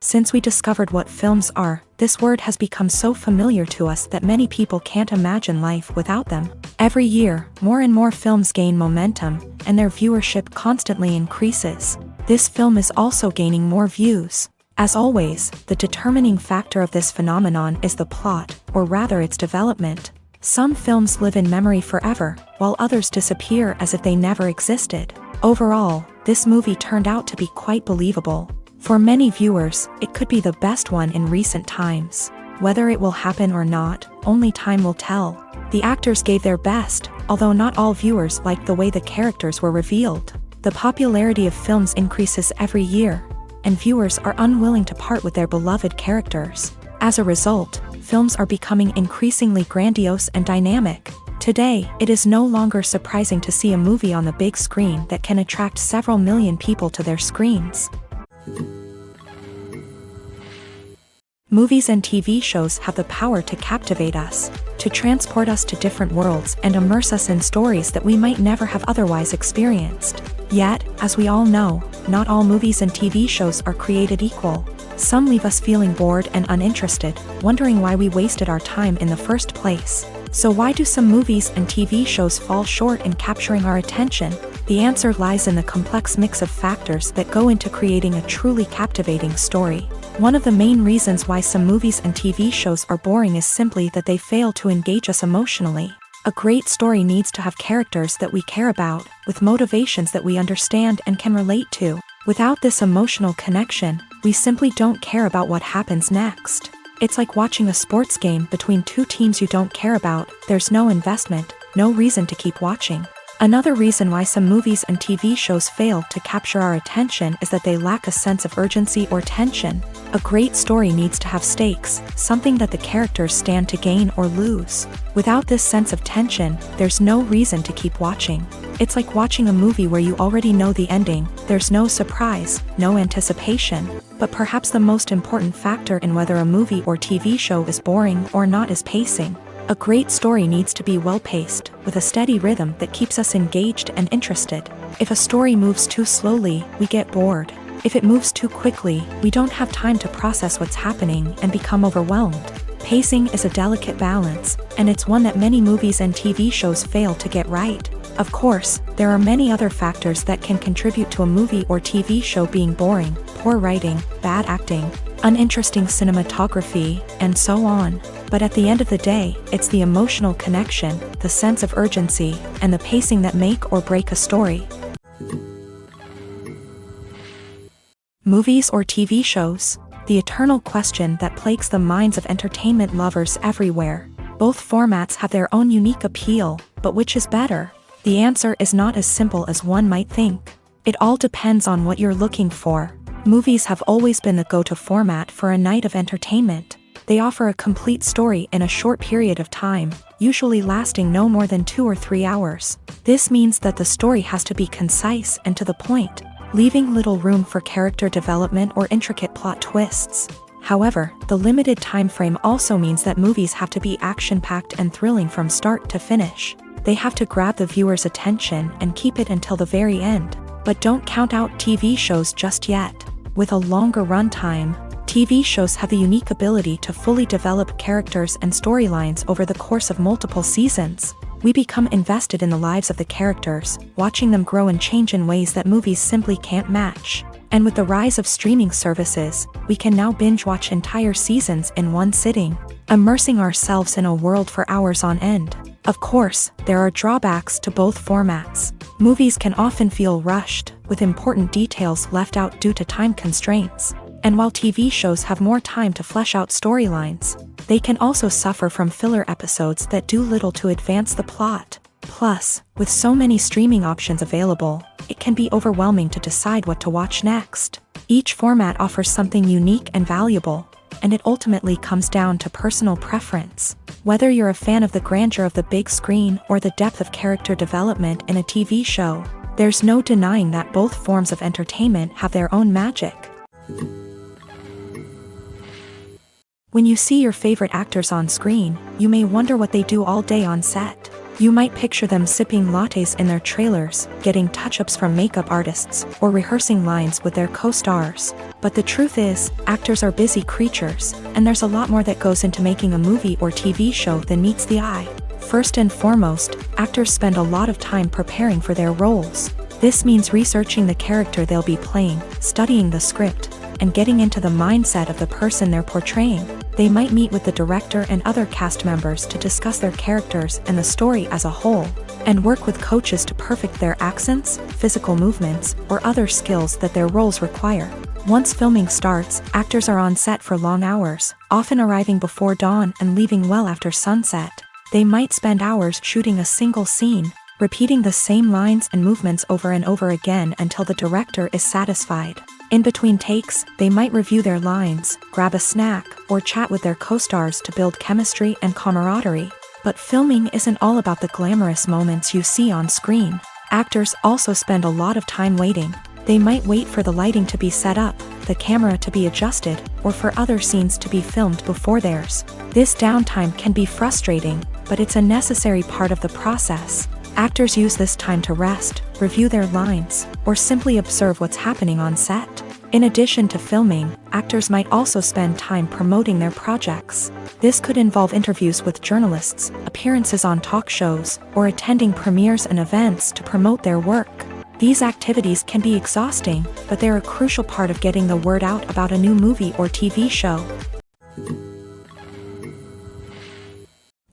Since we discovered what films are, this word has become so familiar to us that many people can't imagine life without them. Every year, more and more films gain momentum, and their viewership constantly increases. This film is also gaining more views. As always, the determining factor of this phenomenon is the plot, or rather its development. Some films live in memory forever, while others disappear as if they never existed. Overall, this movie turned out to be quite believable. For many viewers, it could be the best one in recent times. Whether it will happen or not, only time will tell. The actors gave their best, although not all viewers liked the way the characters were revealed. The popularity of films increases every year, and viewers are unwilling to part with their beloved characters. As a result, films are becoming increasingly grandiose and dynamic. Today, it is no longer surprising to see a movie on the big screen that can attract several million people to their screens. Movies and TV shows have the power to captivate us, to transport us to different worlds and immerse us in stories that we might never have otherwise experienced. Yet, as we all know, not all movies and TV shows are created equal. Some leave us feeling bored and uninterested, wondering why we wasted our time in the first place. So why do some movies and TV shows fall short in capturing our attention? The answer lies in the complex mix of factors that go into creating a truly captivating story. One of the main reasons why some movies and TV shows are boring is simply that they fail to engage us emotionally. A great story needs to have characters that we care about, with motivations that we understand and can relate to. Without this emotional connection, we simply don't care about what happens next. It's like watching a sports game between two teams you don't care about. There's no investment, no reason to keep watching. Another reason why some movies and TV shows fail to capture our attention is that they lack a sense of urgency or tension. A great story needs to have stakes, something that the characters stand to gain or lose. Without this sense of tension, there's no reason to keep watching. It's like watching a movie where you already know the ending. There's no surprise, no anticipation. But perhaps the most important factor in whether a movie or TV show is boring or not is pacing. A great story needs to be well-paced, with a steady rhythm that keeps us engaged and interested. If a story moves too slowly, we get bored. If it moves too quickly, we don't have time to process what's happening and become overwhelmed. Pacing is a delicate balance, and it's one that many movies and TV shows fail to get right. Of course, there are many other factors that can contribute to a movie or TV show being boring: poor writing, bad acting, uninteresting cinematography, and so on. But at the end of the day, it's the emotional connection, the sense of urgency, and the pacing that make or break a story. Movies or TV shows? The eternal question that plagues the minds of entertainment lovers everywhere. Both formats have their own unique appeal, but which is better? The answer is not as simple as one might think. It all depends on what you're looking for. Movies have always been the go-to format for a night of entertainment. They offer a complete story in a short period of time, usually lasting no more than 2 or 3 hours. This means that the story has to be concise and to the point, leaving little room for character development or intricate plot twists. However, the limited time frame also means that movies have to be action-packed and thrilling from start to finish. They have to grab the viewer's attention and keep it until the very end. But don't count out TV shows just yet. With a longer runtime, TV shows have the unique ability to fully develop characters and storylines over the course of multiple seasons. We become invested in the lives of the characters, watching them grow and change in ways that movies simply can't match. And with the rise of streaming services, we can now binge-watch entire seasons in one sitting, immersing ourselves in a world for hours on end. Of course, there are drawbacks to both formats. Movies can often feel rushed, with important details left out due to time constraints. And while TV shows have more time to flesh out storylines, they can also suffer from filler episodes that do little to advance the plot. Plus, with so many streaming options available, it can be overwhelming to decide what to watch next. Each format offers something unique and valuable, and it ultimately comes down to personal preference. Whether you're a fan of the grandeur of the big screen or the depth of character development in a TV show, there's no denying that both forms of entertainment have their own magic. When you see your favorite actors on screen, you may wonder what they do all day on set. You might picture them sipping lattes in their trailers, getting touch-ups from makeup artists, or rehearsing lines with their co-stars. But the truth is, actors are busy creatures, and there's a lot more that goes into making a movie or TV show than meets the eye. First and foremost, actors spend a lot of time preparing for their roles. This means researching the character they'll be playing, studying the script, and getting into the mindset of the person they're portraying. They might meet with the director and other cast members to discuss their characters and the story as a whole, and work with coaches to perfect their accents, physical movements, or other skills that their roles require. Once filming starts, actors are on set for long hours, often arriving before dawn and leaving well after sunset. They might spend hours shooting a single scene, repeating the same lines and movements over and over again until the director is satisfied. In between takes, they might review their lines, grab a snack, or chat with their co-stars to build chemistry and camaraderie. But filming isn't all about the glamorous moments you see on screen. Actors also spend a lot of time waiting. They might wait for the lighting to be set up, the camera to be adjusted, or for other scenes to be filmed before theirs. This downtime can be frustrating, but it's a necessary part of the process. Actors use this time to rest, review their lines, or simply observe what's happening on set. In addition to filming, actors might also spend time promoting their projects. This could involve interviews with journalists, appearances on talk shows, or attending premieres and events to promote their work. These activities can be exhausting, but they're a crucial part of getting the word out about a new movie or TV show.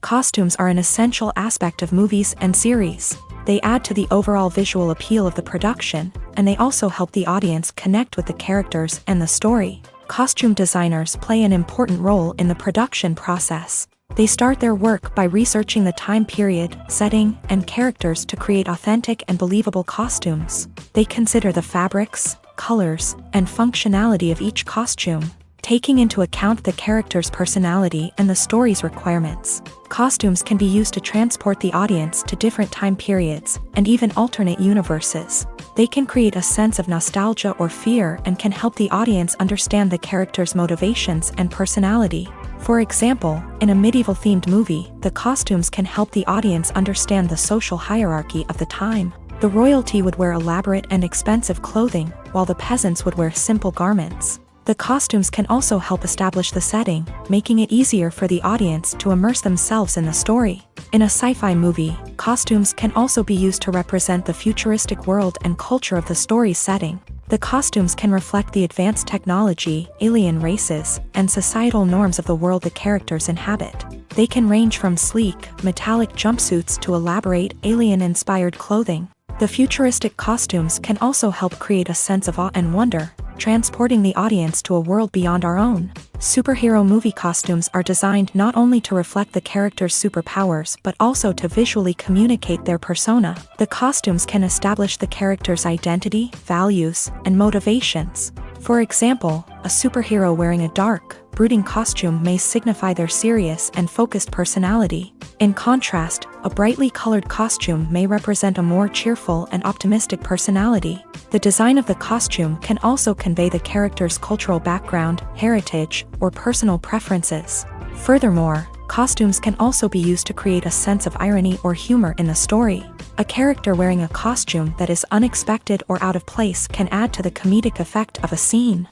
Costumes are an essential aspect of movies and series. They add to the overall visual appeal of the production, and they also help the audience connect with the characters and the story. Costume designers play an important role in the production process. They start their work by researching the time period, setting, and characters to create authentic and believable costumes. They consider the fabrics, colors, and functionality of each costume, taking into account the character's personality and the story's requirements. Costumes can be used to transport the audience to different time periods, and even alternate universes. They can create a sense of nostalgia or fear and can help the audience understand the character's motivations and personality. For example, in a medieval-themed movie, the costumes can help the audience understand the social hierarchy of the time. The royalty would wear elaborate and expensive clothing, while the peasants would wear simple garments. The costumes can also help establish the setting, making it easier for the audience to immerse themselves in the story. In a sci-fi movie, costumes can also be used to represent the futuristic world and culture of the story's setting. The costumes can reflect the advanced technology, alien races, and societal norms of the world the characters inhabit. They can range from sleek, metallic jumpsuits to elaborate, alien-inspired clothing. The futuristic costumes can also help create a sense of awe and wonder, transporting the audience to a world beyond our own. Superhero movie costumes are designed not only to reflect the character's superpowers but also to visually communicate their persona. The costumes can establish the character's identity, values, and motivations. For example, a superhero wearing a dark, brooding costume may signify their serious and focused personality. In contrast, a brightly colored costume may represent a more cheerful and optimistic personality. The design of the costume can also convey the character's cultural background, heritage, or personal preferences. Furthermore, costumes can also be used to create a sense of irony or humor in the story. A character wearing a costume that is unexpected or out of place can add to the comedic effect of a scene.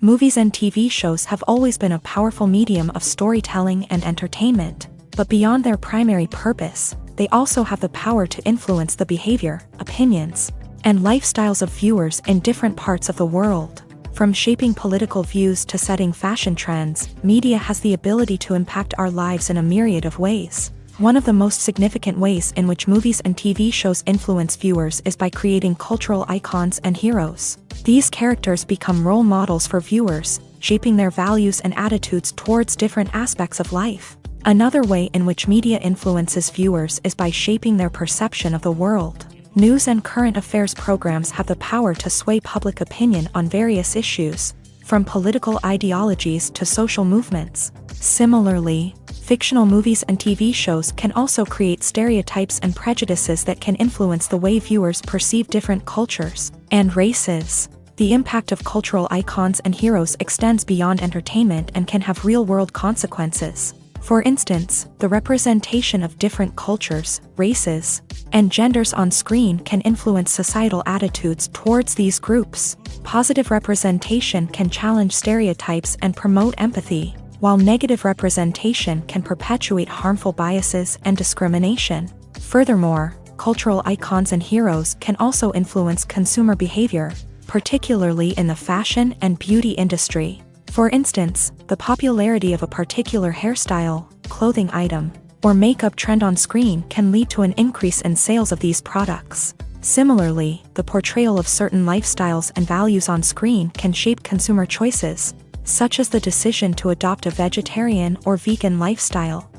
Movies and TV shows have always been a powerful medium of storytelling and entertainment, but beyond their primary purpose, they also have the power to influence the behavior, opinions, and lifestyles of viewers in different parts of the world. From shaping political views to setting fashion trends, media has the ability to impact our lives in a myriad of ways. One of the most significant ways in which movies and TV shows influence viewers is by creating cultural icons and heroes. These characters become role models for viewers, shaping their values and attitudes towards different aspects of life. Another way in which media influences viewers is by shaping their perception of the world. News and current affairs programs have the power to sway public opinion on various issues, from political ideologies to social movements. Similarly, fictional movies and TV shows can also create stereotypes and prejudices that can influence the way viewers perceive different cultures and races. The impact of cultural icons and heroes extends beyond entertainment and can have real-world consequences. For instance, the representation of different cultures, races, and genders on screen can influence societal attitudes towards these groups. Positive representation can challenge stereotypes and promote empathy, while negative representation can perpetuate harmful biases and discrimination. Furthermore, cultural icons and heroes can also influence consumer behavior, particularly in the fashion and beauty industry. For instance, the popularity of a particular hairstyle, clothing item, or makeup trend on screen can lead to an increase in sales of these products. Similarly, the portrayal of certain lifestyles and values on screen can shape consumer choices, such as the decision to adopt a vegetarian or vegan lifestyle.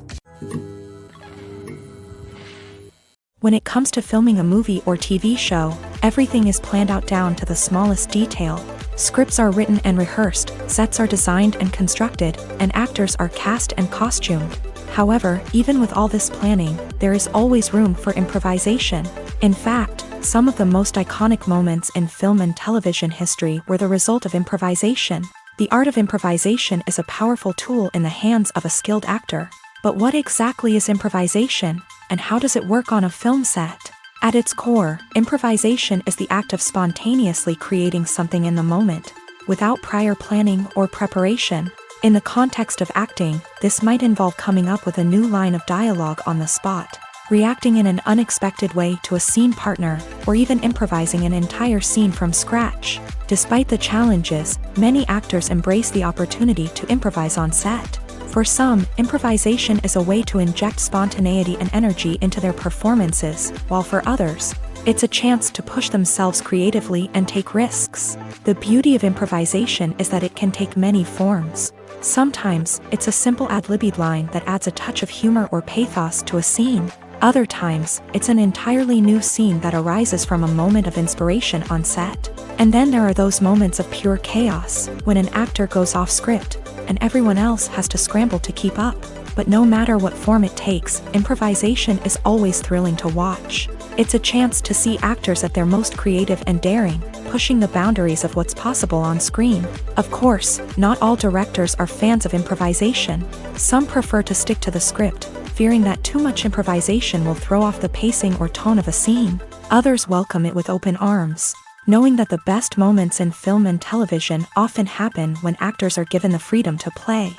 When it comes to filming a movie or TV show, everything is planned out down to the smallest detail. Scripts are written and rehearsed, sets are designed and constructed, and actors are cast and costumed. However, even with all this planning, there is always room for improvisation. In fact, some of the most iconic moments in film and television history were the result of improvisation. The art of improvisation is a powerful tool in the hands of a skilled actor. But what exactly is improvisation, and how does it work on a film set? At its core, improvisation is the act of spontaneously creating something in the moment, without prior planning or preparation. In the context of acting, this might involve coming up with a new line of dialogue on the spot, reacting in an unexpected way to a scene partner, or even improvising an entire scene from scratch. Despite the challenges, many actors embrace the opportunity to improvise on set. For some, improvisation is a way to inject spontaneity and energy into their performances, while for others, it's a chance to push themselves creatively and take risks. The beauty of improvisation is that it can take many forms. Sometimes, it's a simple ad-libbed line that adds a touch of humor or pathos to a scene. Other times, it's an entirely new scene that arises from a moment of inspiration on set. And then there are those moments of pure chaos, when an actor goes off script, and everyone else has to scramble to keep up. But no matter what form it takes, improvisation is always thrilling to watch. It's a chance to see actors at their most creative and daring, pushing the boundaries of what's possible on screen. Of course, not all directors are fans of improvisation. Some prefer to stick to the script, fearing that too much improvisation will throw off the pacing or tone of a scene. Others welcome it with open arms, knowing that the best moments in film and television often happen when actors are given the freedom to play.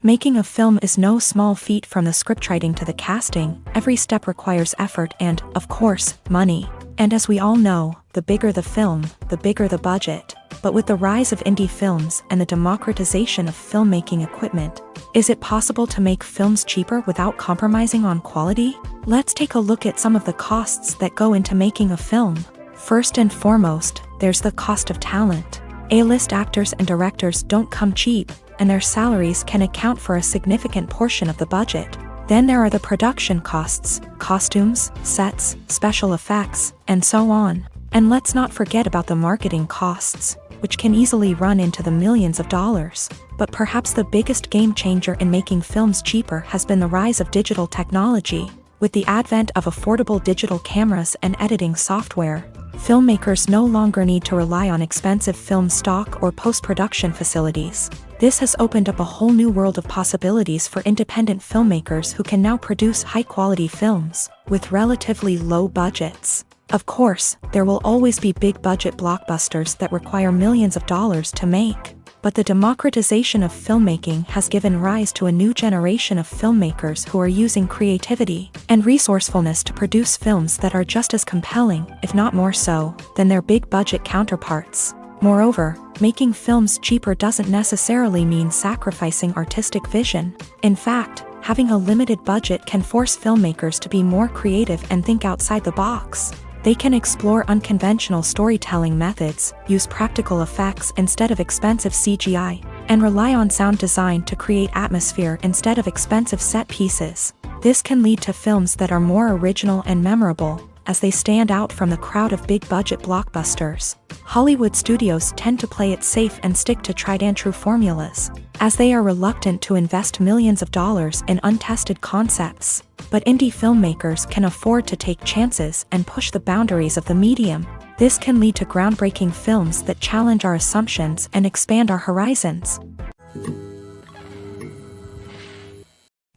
Making a film is no small feat. From the scriptwriting to the casting, every step requires effort and, of course, money. And as we all know, the bigger the film, the bigger the budget. But with the rise of indie films and the democratization of filmmaking equipment, is it possible to make films cheaper without compromising on quality? Let's take a look at some of the costs that go into making a film. First and foremost, there's the cost of talent. A-list actors and directors don't come cheap, and their salaries can account for a significant portion of the budget. Then there are the production costs, costumes, sets, special effects, and so on. And let's not forget about the marketing costs, which can easily run into the millions of dollars. But perhaps the biggest game changer in making films cheaper has been the rise of digital technology. With the advent of affordable digital cameras and editing software, filmmakers no longer need to rely on expensive film stock or post-production facilities. This has opened up a whole new world of possibilities for independent filmmakers who can now produce high-quality films with relatively low budgets. Of course, there will always be big-budget blockbusters that require millions of dollars to make. But the democratization of filmmaking has given rise to a new generation of filmmakers who are using creativity and resourcefulness to produce films that are just as compelling, if not more so, than their big-budget counterparts. Moreover, making films cheaper doesn't necessarily mean sacrificing artistic vision. In fact, having a limited budget can force filmmakers to be more creative and think outside the box. They can explore unconventional storytelling methods, use practical effects instead of expensive CGI, and rely on sound design to create atmosphere instead of expensive set pieces. This can lead to films that are more original and memorable, as they stand out from the crowd of big-budget blockbusters. Hollywood studios tend to play it safe and stick to tried-and-true formulas, as they are reluctant to invest millions of dollars in untested concepts. But indie filmmakers can afford to take chances and push the boundaries of the medium. This can lead to groundbreaking films that challenge our assumptions and expand our horizons.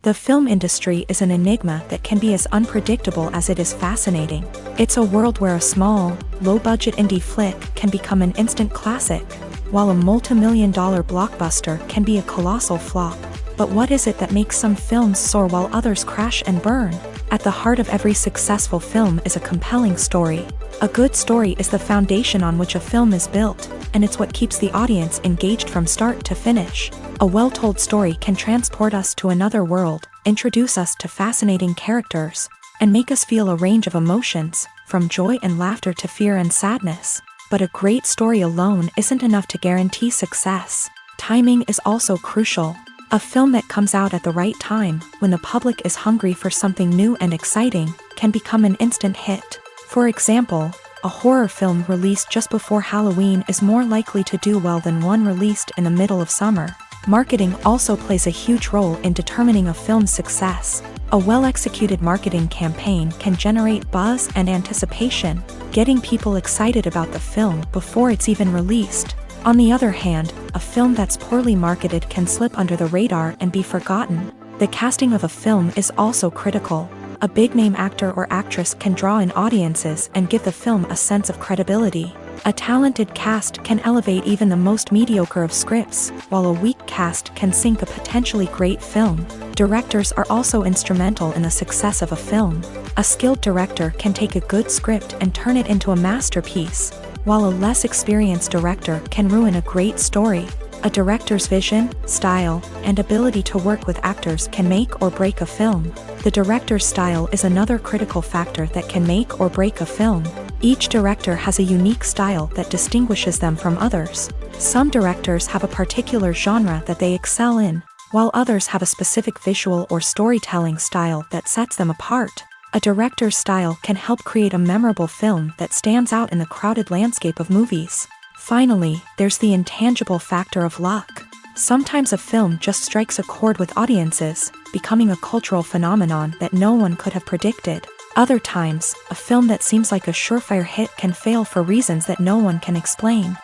The film industry is an enigma that can be as unpredictable as it is fascinating. It's a world where a small, low-budget indie flick can become an instant classic, while a multi-million-dollar blockbuster can be a colossal flop. But what is it that makes some films soar while others crash and burn? At the heart of every successful film is a compelling story. A good story is the foundation on which a film is built, and it's what keeps the audience engaged from start to finish. A well-told story can transport us to another world, introduce us to fascinating characters, and make us feel a range of emotions, from joy and laughter to fear and sadness. But a great story alone isn't enough to guarantee success. Timing is also crucial. A film that comes out at the right time, when the public is hungry for something new and exciting, can become an instant hit. For example, a horror film released just before Halloween is more likely to do well than one released in the middle of summer. Marketing also plays a huge role in determining a film's success. A well-executed marketing campaign can generate buzz and anticipation, getting people excited about the film before it's even released. On the other hand, a film that's poorly marketed can slip under the radar and be forgotten. The casting of a film is also critical. A big-name actor or actress can draw in audiences and give the film a sense of credibility. A talented cast can elevate even the most mediocre of scripts, while a weak cast can sink a potentially great film. Directors are also instrumental in the success of a film. A skilled director can take a good script and turn it into a masterpiece, while a less experienced director can ruin a great story. A director's vision, style, and ability to work with actors can make or break a film. The director's style is another critical factor that can make or break a film. Each director has a unique style that distinguishes them from others. Some directors have a particular genre that they excel in, while others have a specific visual or storytelling style that sets them apart. A director's style can help create a memorable film that stands out in the crowded landscape of movies. Finally, there's the intangible factor of luck. Sometimes a film just strikes a chord with audiences, becoming a cultural phenomenon that no one could have predicted. Other times, a film that seems like a surefire hit can fail for reasons that no one can explain.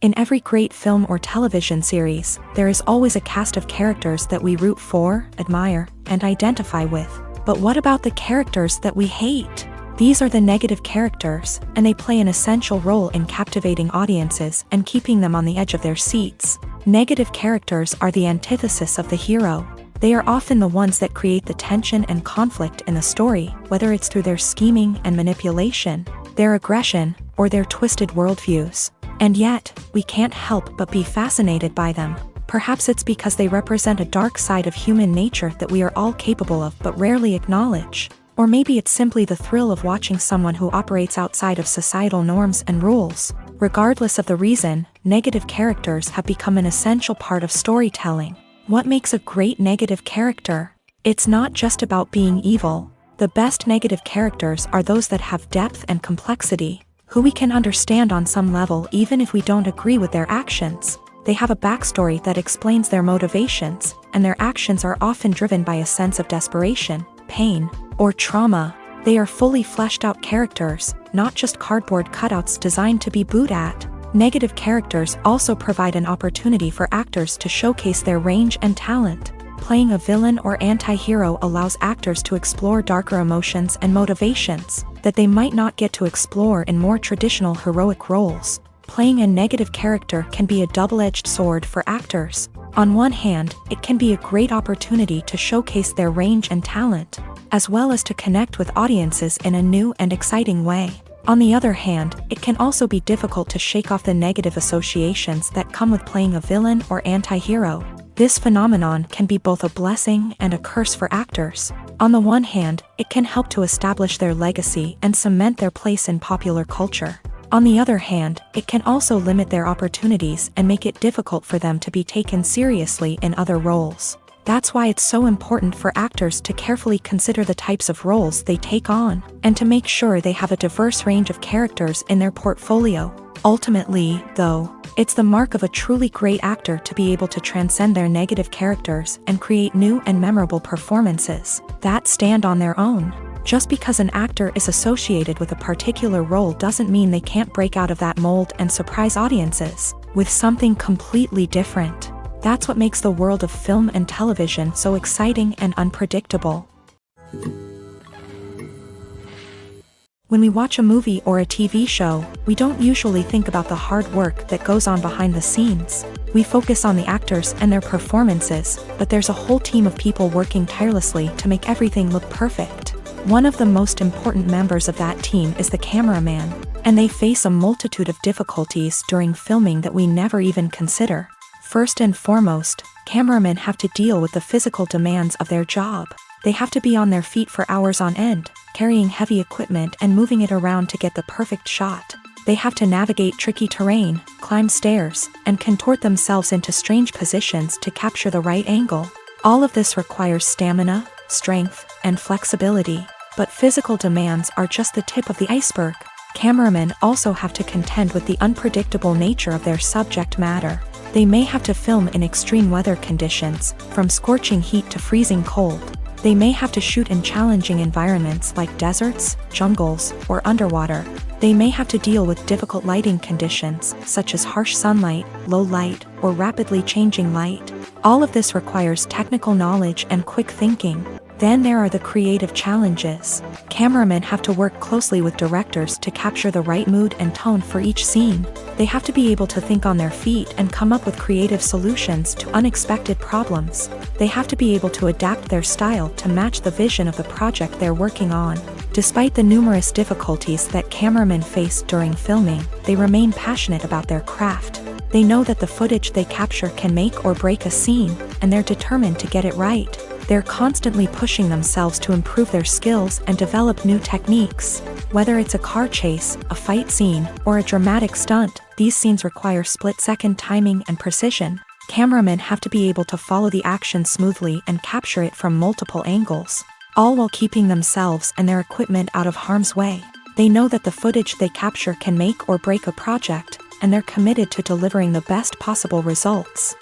In every great film or television series, there is always a cast of characters that we root for, admire, and identify with. But what about the characters that we hate? These are the negative characters, and they play an essential role in captivating audiences and keeping them on the edge of their seats. Negative characters are the antithesis of the hero. They are often the ones that create the tension and conflict in the story, whether it's through their scheming and manipulation, their aggression, or their twisted worldviews. And yet, we can't help but be fascinated by them. Perhaps it's because they represent a dark side of human nature that we are all capable of but rarely acknowledge. Or maybe it's simply the thrill of watching someone who operates outside of societal norms and rules. Regardless of the reason, negative characters have become an essential part of storytelling. What makes a great negative character? It's not just about being evil. The best negative characters are those that have depth and complexity, who we can understand on some level even if we don't agree with their actions. They have a backstory that explains their motivations, and their actions are often driven by a sense of desperation, pain, or trauma. They are fully fleshed out characters, not just cardboard cutouts designed to be booed at. Negative characters also provide an opportunity for actors to showcase their range and talent. Playing a villain or anti-hero allows actors to explore darker emotions and motivations that they might not get to explore in more traditional heroic roles. Playing a negative character can be a double-edged sword for actors. On one hand, it can be a great opportunity to showcase their range and talent, as well as to connect with audiences in a new and exciting way. On the other hand, it can also be difficult to shake off the negative associations that come with playing a villain or anti-hero. This phenomenon can be both a blessing and a curse for actors. On the one hand, it can help to establish their legacy and cement their place in popular culture. On the other hand, it can also limit their opportunities and make it difficult for them to be taken seriously in other roles. That's why it's so important for actors to carefully consider the types of roles they take on, and to make sure they have a diverse range of characters in their portfolio. Ultimately, though, it's the mark of a truly great actor to be able to transcend their negative characters and create new and memorable performances that stand on their own. Just because an actor is associated with a particular role doesn't mean they can't break out of that mold and surprise audiences with something completely different. That's what makes the world of film and television so exciting and unpredictable. When we watch a movie or a TV show, we don't usually think about the hard work that goes on behind the scenes. We focus on the actors and their performances, but there's a whole team of people working tirelessly to make everything look perfect. One of the most important members of that team is the cameraman, and they face a multitude of difficulties during filming that we never even consider. First and foremost, cameramen have to deal with the physical demands of their job. They have to be on their feet for hours on end, carrying heavy equipment and moving it around to get the perfect shot. They have to navigate tricky terrain, climb stairs, and contort themselves into strange positions to capture the right angle. All of this requires stamina, strength, and flexibility. But physical demands are just the tip of the iceberg. Cameramen also have to contend with the unpredictable nature of their subject matter. They may have to film in extreme weather conditions, from scorching heat to freezing cold. They may have to shoot in challenging environments like deserts, jungles, or underwater. They may have to deal with difficult lighting conditions, such as harsh sunlight, low light, or rapidly changing light. All of this requires technical knowledge and quick thinking. Then there are the creative challenges. Cameramen have to work closely with directors to capture the right mood and tone for each scene. They have to be able to think on their feet and come up with creative solutions to unexpected problems. They have to be able to adapt their style to match the vision of the project they're working on. Despite the numerous difficulties that cameramen face during filming, they remain passionate about their craft. They know that the footage they capture can make or break a scene, and they're determined to get it right. They're constantly pushing themselves to improve their skills and develop new techniques. Whether it's a car chase, a fight scene, or a dramatic stunt, these scenes require split-second timing and precision. Cameramen have to be able to follow the action smoothly and capture it from multiple angles, all while keeping themselves and their equipment out of harm's way. They know that the footage they capture can make or break a project, and they're committed to delivering the best possible results.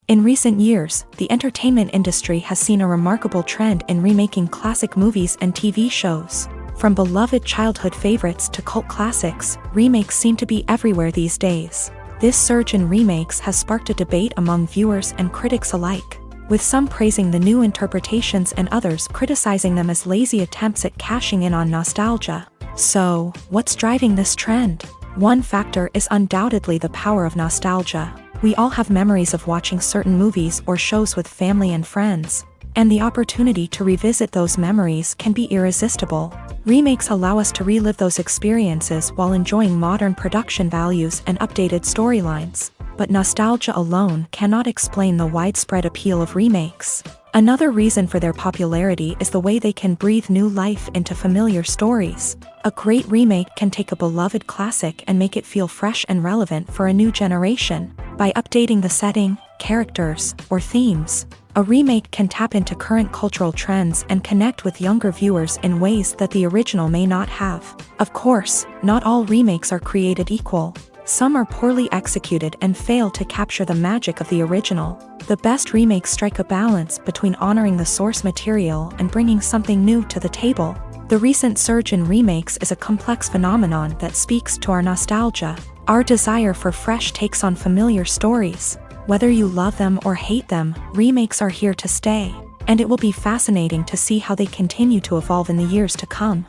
In recent years, the entertainment industry has seen a remarkable trend in remaking classic movies and TV shows. From beloved childhood favorites to cult classics, remakes seem to be everywhere these days. This surge in remakes has sparked a debate among viewers and critics alike, with some praising the new interpretations and others criticizing them as lazy attempts at cashing in on nostalgia. So, what's driving this trend? One factor is undoubtedly the power of nostalgia. We all have memories of watching certain movies or shows with family and friends, and the opportunity to revisit those memories can be irresistible. Remakes allow us to relive those experiences while enjoying modern production values and updated storylines. But nostalgia alone cannot explain the widespread appeal of remakes. Another reason for their popularity is the way they can breathe new life into familiar stories. A great remake can take a beloved classic and make it feel fresh and relevant for a new generation. By updating the setting, characters, or themes, a remake can tap into current cultural trends and connect with younger viewers in ways that the original may not have. Of course, not all remakes are created equal. Some are poorly executed and fail to capture the magic of the original. The best remakes strike a balance between honoring the source material and bringing something new to the table. The recent surge in remakes is a complex phenomenon that speaks to our nostalgia, our desire for fresh takes on familiar stories. Whether you love them or hate them, remakes are here to stay, and it will be fascinating to see how they continue to evolve in the years to come.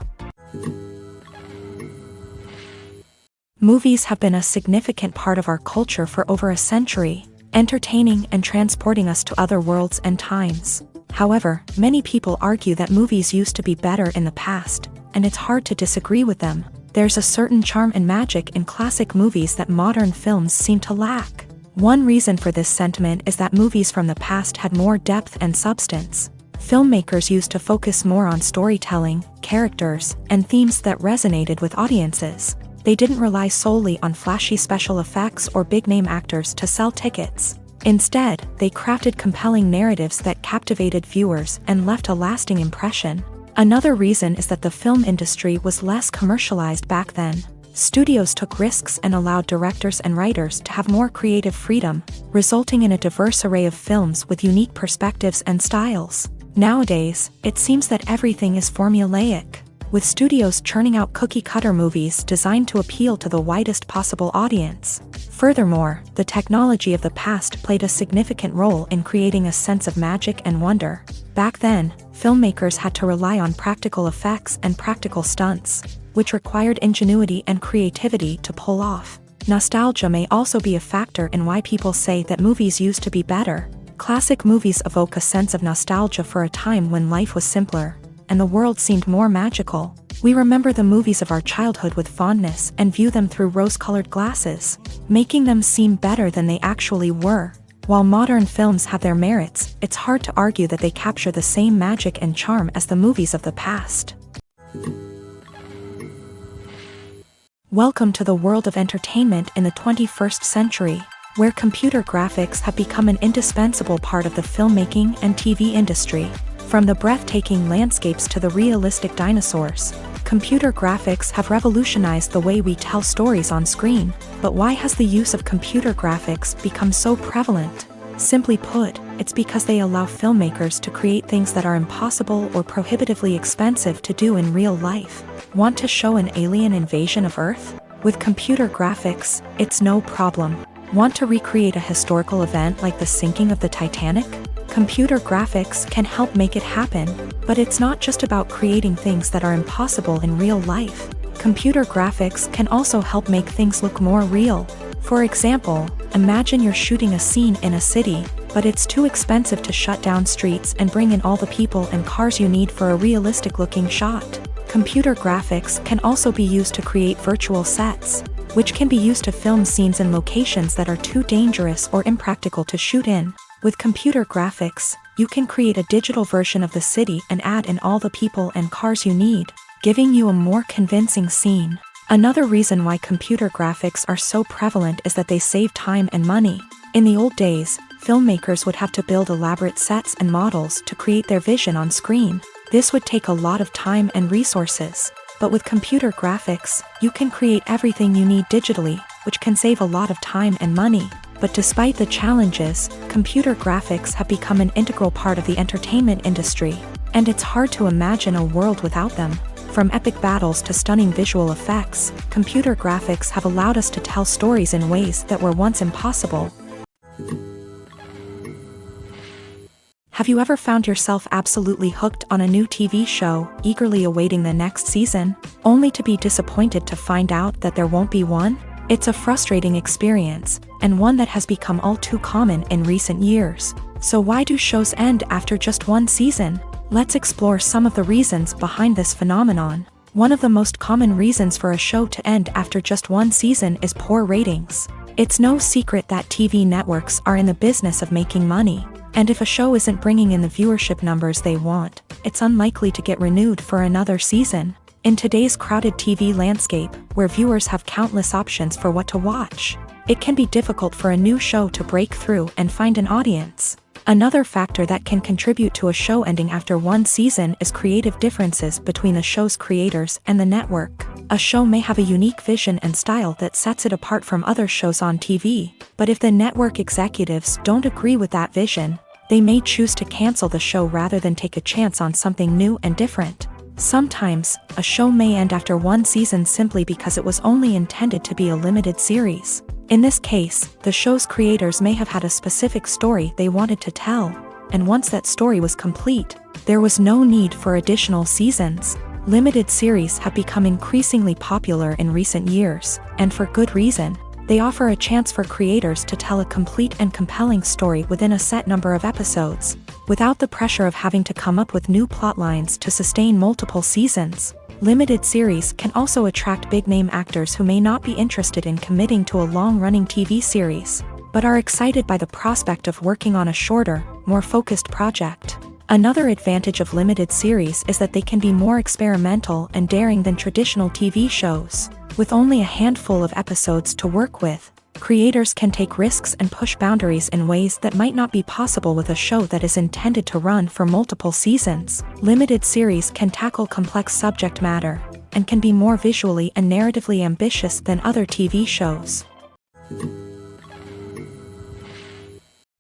Movies have been a significant part of our culture for over a century, entertaining and transporting us to other worlds and times. However, many people argue that movies used to be better in the past, and it's hard to disagree with them. There's a certain charm and magic in classic movies that modern films seem to lack. One reason for this sentiment is that movies from the past had more depth and substance. Filmmakers used to focus more on storytelling, characters, and themes that resonated with audiences. They didn't rely solely on flashy special effects or big-name actors to sell tickets. Instead, they crafted compelling narratives that captivated viewers and left a lasting impression. Another reason is that the film industry was less commercialized back then. Studios took risks and allowed directors and writers to have more creative freedom, resulting in a diverse array of films with unique perspectives and styles. Nowadays, it seems that everything is formulaic. with studios churning out cookie-cutter movies designed to appeal to the widest possible audience. Furthermore, the technology of the past played a significant role in creating a sense of magic and wonder. Back then, filmmakers had to rely on practical effects and practical stunts, which required ingenuity and creativity to pull off. Nostalgia may also be a factor in why people say that movies used to be better. Classic movies evoke a sense of nostalgia for a time when life was simpler, and the world seemed more magical. We remember the movies of our childhood with fondness and view them through rose-colored glasses, making them seem better than they actually were. While modern films have their merits, it's hard to argue that they capture the same magic and charm as the movies of the past. Welcome to the world of entertainment in the 21st century, where computer graphics have become an indispensable part of the filmmaking and TV industry. From the breathtaking landscapes to the realistic dinosaurs, computer graphics have revolutionized the way we tell stories on screen. But why has the use of computer graphics become so prevalent? Simply put, it's because they allow filmmakers to create things that are impossible or prohibitively expensive to do in real life. Want to show an alien invasion of Earth? With computer graphics, it's no problem. Want to recreate a historical event like the sinking of the Titanic? Computer graphics can help make it happen, but it's not just about creating things that are impossible in real life. Computer graphics can also help make things look more real. For example, imagine you're shooting a scene in a city, but it's too expensive to shut down streets and bring in all the people and cars you need for a realistic-looking shot. Computer graphics can also be used to create virtual sets, which can be used to film scenes in locations that are too dangerous or impractical to shoot in. With computer graphics, you can create a digital version of the city and add in all the people and cars you need, giving you a more convincing scene. Another reason why computer graphics are so prevalent is that they save time and money. In the old days, filmmakers would have to build elaborate sets and models to create their vision on screen. This would take a lot of time and resources. But with computer graphics, you can create everything you need digitally, which can save a lot of time and money. But despite the challenges, computer graphics have become an integral part of the entertainment industry, and it's hard to imagine a world without them. From epic battles to stunning visual effects, computer graphics have allowed us to tell stories in ways that were once impossible. Have you ever found yourself absolutely hooked on a new TV show, eagerly awaiting the next season, only to be disappointed to find out that there won't be one? It's a frustrating experience, and one that has become all too common in recent years. So why do shows end after just one season? Let's explore some of the reasons behind this phenomenon. One of the most common reasons for a show to end after just one season is poor ratings. It's no secret that TV networks are in the business of making money, and if a show isn't bringing in the viewership numbers they want, it's unlikely to get renewed for another season. In today's crowded TV landscape, where viewers have countless options for what to watch, it can be difficult for a new show to break through and find an audience. Another factor that can contribute to a show ending after one season is creative differences between the show's creators and the network. A show may have a unique vision and style that sets it apart from other shows on TV, but if the network executives don't agree with that vision, they may choose to cancel the show rather than take a chance on something new and different. Sometimes, a show may end after one season simply because it was only intended to be a limited series. In this case, the show's creators may have had a specific story they wanted to tell, and once that story was complete, there was no need for additional seasons. Limited series have become increasingly popular in recent years, and for good reason. They offer a chance for creators to tell a complete and compelling story within a set number of episodes, without the pressure of having to come up with new plotlines to sustain multiple seasons. Limited series can also attract big-name actors who may not be interested in committing to a long-running TV series, but are excited by the prospect of working on a shorter, more focused project. Another advantage of limited series is that they can be more experimental and daring than traditional TV shows. With only a handful of episodes to work with, creators can take risks and push boundaries in ways that might not be possible with a show that is intended to run for multiple seasons. Limited series can tackle complex subject matter, and can be more visually and narratively ambitious than other TV shows.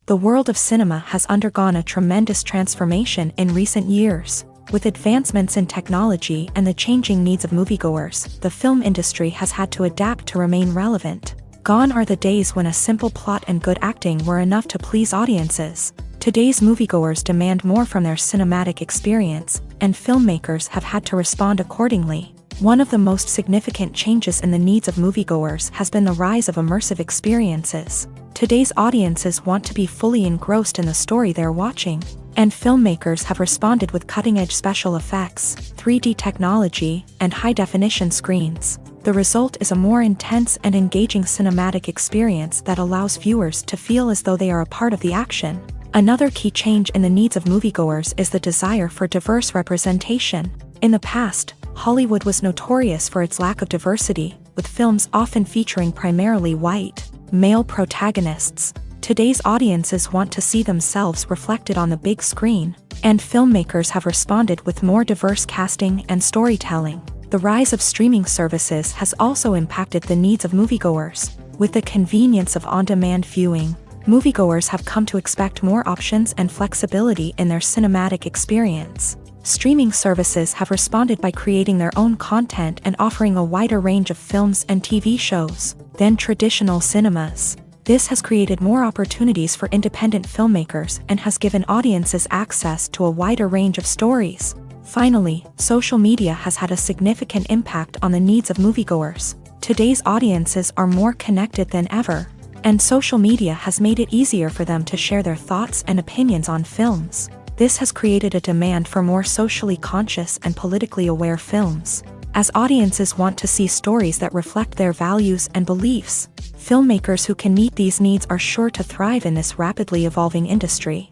The world of cinema has undergone a tremendous transformation in recent years. With advancements in technology and the changing needs of moviegoers, the film industry has had to adapt to remain relevant. Gone are the days when a simple plot and good acting were enough to please audiences. Today's moviegoers demand more from their cinematic experience, and filmmakers have had to respond accordingly. One of the most significant changes in the needs of moviegoers has been the rise of immersive experiences. Today's audiences want to be fully engrossed in the story they're watching, and filmmakers have responded with cutting-edge special effects, 3D technology, and high-definition screens. The result is a more intense and engaging cinematic experience that allows viewers to feel as though they are a part of the action. Another key change in the needs of moviegoers is the desire for diverse representation. In the past, Hollywood was notorious for its lack of diversity, with films often featuring primarily white, male protagonists. Today's audiences want to see themselves reflected on the big screen, and filmmakers have responded with more diverse casting and storytelling. The rise of streaming services has also impacted the needs of moviegoers. With the convenience of on-demand viewing, moviegoers have come to expect more options and flexibility in their cinematic experience. Streaming services have responded by creating their own content and offering a wider range of films and TV shows than traditional cinemas. This has created more opportunities for independent filmmakers and has given audiences access to a wider range of stories. Finally, social media has had a significant impact on the needs of moviegoers. Today's audiences are more connected than ever, and social media has made it easier for them to share their thoughts and opinions on films. This has created a demand for more socially conscious and politically aware films. As audiences want to see stories that reflect their values and beliefs, filmmakers who can meet these needs are sure to thrive in this rapidly evolving industry.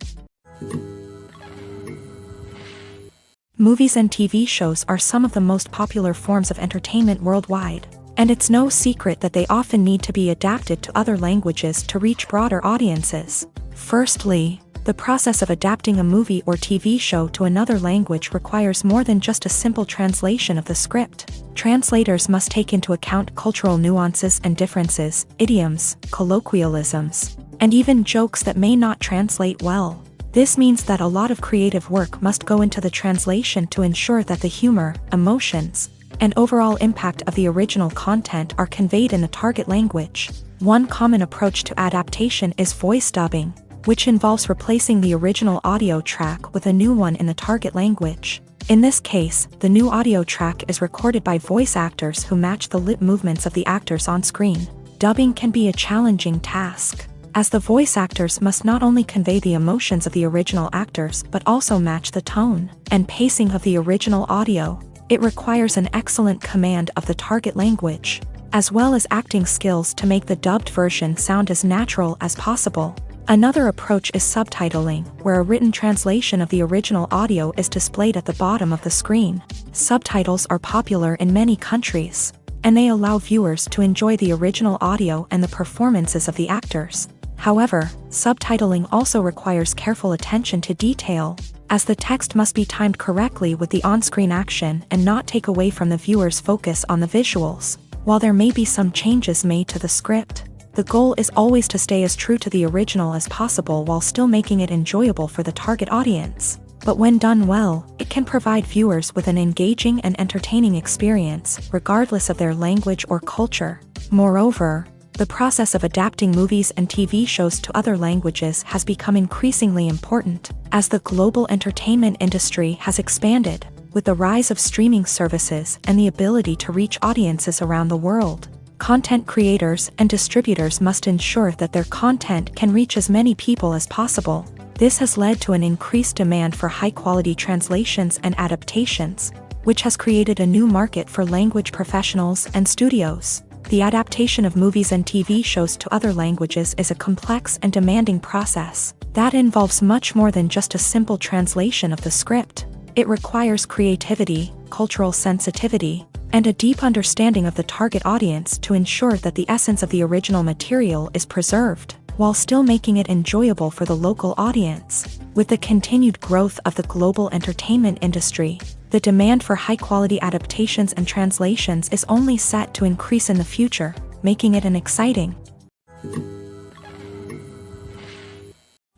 Movies and TV shows are some of the most popular forms of entertainment worldwide, and it's no secret that they often need to be adapted to other languages to reach broader audiences. Firstly, the process of adapting a movie or TV show to another language requires more than just a simple translation of the script. Translators must take into account cultural nuances and differences, idioms, colloquialisms, and even jokes that may not translate well. This means that a lot of creative work must go into the translation to ensure that the humor, emotions, and overall impact of the original content are conveyed in the target language. One common approach to adaptation is voice dubbing, which involves replacing the original audio track with a new one in the target language. In this case, the new audio track is recorded by voice actors who match the lip movements of the actors on screen. Dubbing can be a challenging task, as the voice actors must not only convey the emotions of the original actors but also match the tone and pacing of the original audio. It requires an excellent command of the target language, as well as acting skills to make the dubbed version sound as natural as possible. Another approach is subtitling, where a written translation of the original audio is displayed at the bottom of the screen. Subtitles are popular in many countries, and they allow viewers to enjoy the original audio and the performances of the actors. However, subtitling also requires careful attention to detail, as the text must be timed correctly with the on-screen action and not take away from the viewer's focus on the visuals. While there may be some changes made to the script, the goal is always to stay as true to the original as possible while still making it enjoyable for the target audience. But when done well, it can provide viewers with an engaging and entertaining experience, regardless of their language or culture. Moreover, the process of adapting movies and TV shows to other languages has become increasingly important, as the global entertainment industry has expanded, with the rise of streaming services and the ability to reach audiences around the world. Content creators and distributors must ensure that their content can reach as many people as possible. This has led to an increased demand for high-quality translations and adaptations, which has created a new market for language professionals and studios. The adaptation of movies and TV shows to other languages is a complex and demanding process that involves much more than just a simple translation of the script. It requires creativity, cultural sensitivity, and a deep understanding of the target audience to ensure that the essence of the original material is preserved, while still making it enjoyable for the local audience. With the continued growth of the global entertainment industry, the demand for high-quality adaptations and translations is only set to increase in the future, making it an exciting.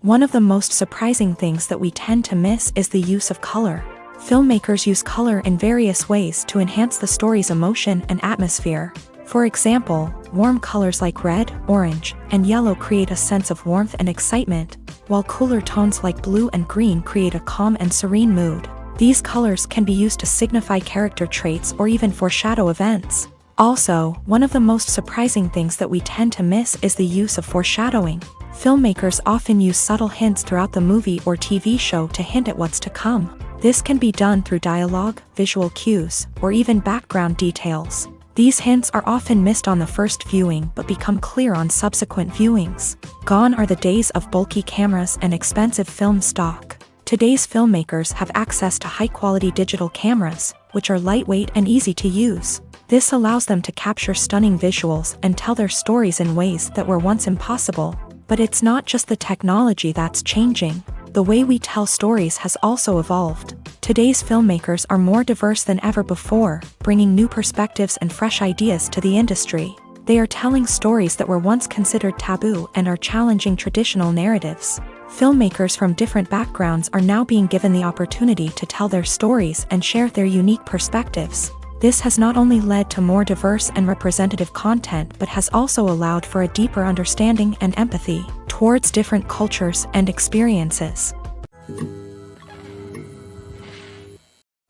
One of the most surprising things that we tend to miss is the use of color. Filmmakers use color in various ways to enhance the story's emotion and atmosphere. For example, warm colors like red, orange, and yellow create a sense of warmth and excitement, while cooler tones like blue and green create a calm and serene mood. These colors can be used to signify character traits or even foreshadow events. Also, one of the most surprising things that we tend to miss is the use of foreshadowing. Filmmakers often use subtle hints throughout the movie or TV show to hint at what's to come. This can be done through dialogue, visual cues, or even background details. These hints are often missed on the first viewing but become clear on subsequent viewings. Gone are the days of bulky cameras and expensive film stock. Today's filmmakers have access to high-quality digital cameras, which are lightweight and easy to use. This allows them to capture stunning visuals and tell their stories in ways that were once impossible. But it's not just the technology that's changing. The way we tell stories has also evolved. Today's filmmakers are more diverse than ever before, bringing new perspectives and fresh ideas to the industry. They are telling stories that were once considered taboo and are challenging traditional narratives. Filmmakers from different backgrounds are now being given the opportunity to tell their stories and share their unique perspectives. This has not only led to more diverse and representative content but has also allowed for a deeper understanding and empathy towards different cultures and experiences.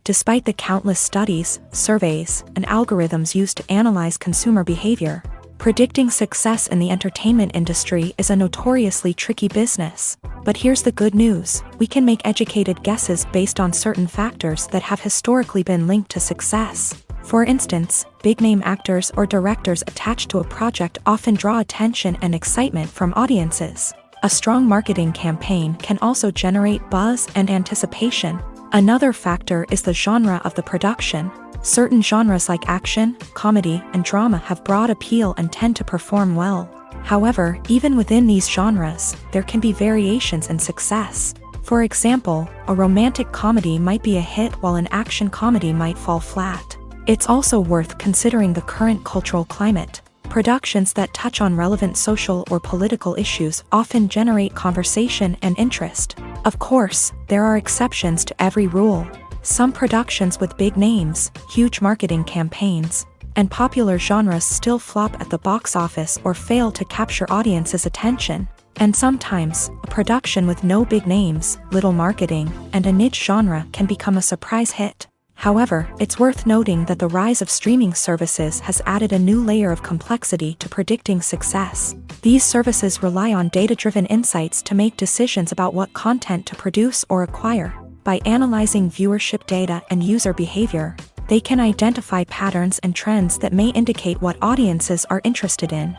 Despite the countless studies, surveys, and algorithms used to analyze consumer behavior, predicting success in the entertainment industry is a notoriously tricky business. But here's the good news: we can make educated guesses based on certain factors that have historically been linked to success. For instance, big-name actors or directors attached to a project often draw attention and excitement from audiences. A strong marketing campaign can also generate buzz and anticipation. Another factor is the genre of the production. Certain genres like action, comedy, and drama have broad appeal and tend to perform well. However, even within these genres, there can be variations in success. For example, a romantic comedy might be a hit while an action comedy might fall flat. It's also worth considering the current cultural climate. Productions that touch on relevant social or political issues often generate conversation and interest. Of course, there are exceptions to every rule. Some productions with big names, huge marketing campaigns, and popular genres still flop at the box office or fail to capture audiences' attention. And sometimes, a production with no big names, little marketing, and a niche genre can become a surprise hit. However, it's worth noting that the rise of streaming services has added a new layer of complexity to predicting success. These services rely on data-driven insights to make decisions about what content to produce or acquire. By analyzing viewership data and user behavior, they can identify patterns and trends that may indicate what audiences are interested in.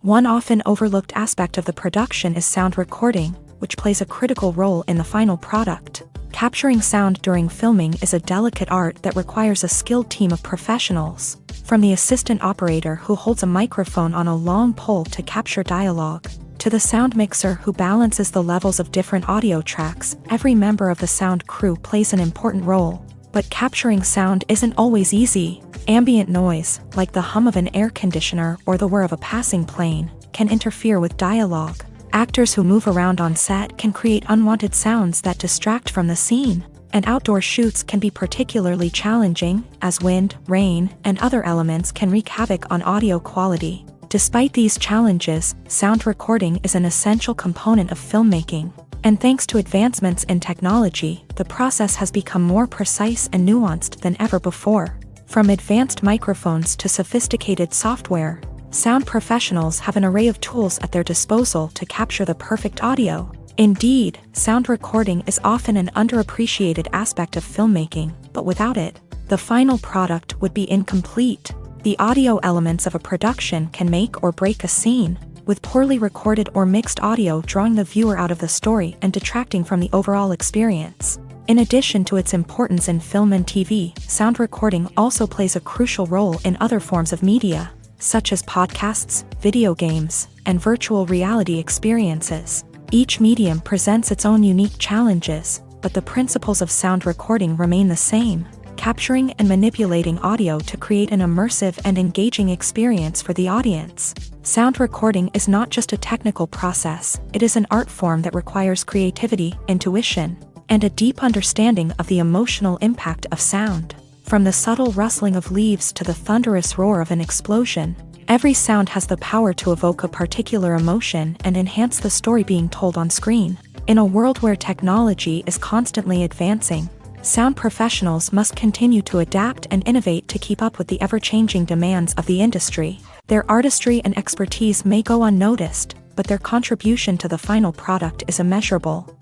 One often overlooked aspect of the production is sound recording, which plays a critical role in the final product. Capturing sound during filming is a delicate art that requires a skilled team of professionals. From the assistant operator who holds a microphone on a long pole to capture dialogue, to the sound mixer who balances the levels of different audio tracks, every member of the sound crew plays an important role. But capturing sound isn't always easy. Ambient noise, like the hum of an air conditioner or the whir of a passing plane, can interfere with dialogue. Actors who move around on set can create unwanted sounds that distract from the scene. And outdoor shoots can be particularly challenging, as wind, rain, and other elements can wreak havoc on audio quality. Despite these challenges, sound recording is an essential component of filmmaking. And thanks to advancements in technology, the process has become more precise and nuanced than ever before. From advanced microphones to sophisticated software, sound professionals have an array of tools at their disposal to capture the perfect audio. Indeed, sound recording is often an underappreciated aspect of filmmaking, but without it, the final product would be incomplete. The audio elements of a production can make or break a scene, with poorly recorded or mixed audio drawing the viewer out of the story and detracting from the overall experience. In addition to its importance in film and TV, sound recording also plays a crucial role in other forms of media, such as podcasts, video games, and virtual reality experiences. Each medium presents its own unique challenges, but the principles of sound recording remain the same: capturing and manipulating audio to create an immersive and engaging experience for the audience. Sound recording is not just a technical process, it is an art form that requires creativity, intuition, and a deep understanding of the emotional impact of sound. From the subtle rustling of leaves to the thunderous roar of an explosion, every sound has the power to evoke a particular emotion and enhance the story being told on screen. In a world where technology is constantly advancing, sound professionals must continue to adapt and innovate to keep up with the ever-changing demands of the industry. Their artistry and expertise may go unnoticed, but their contribution to the final product is immeasurable.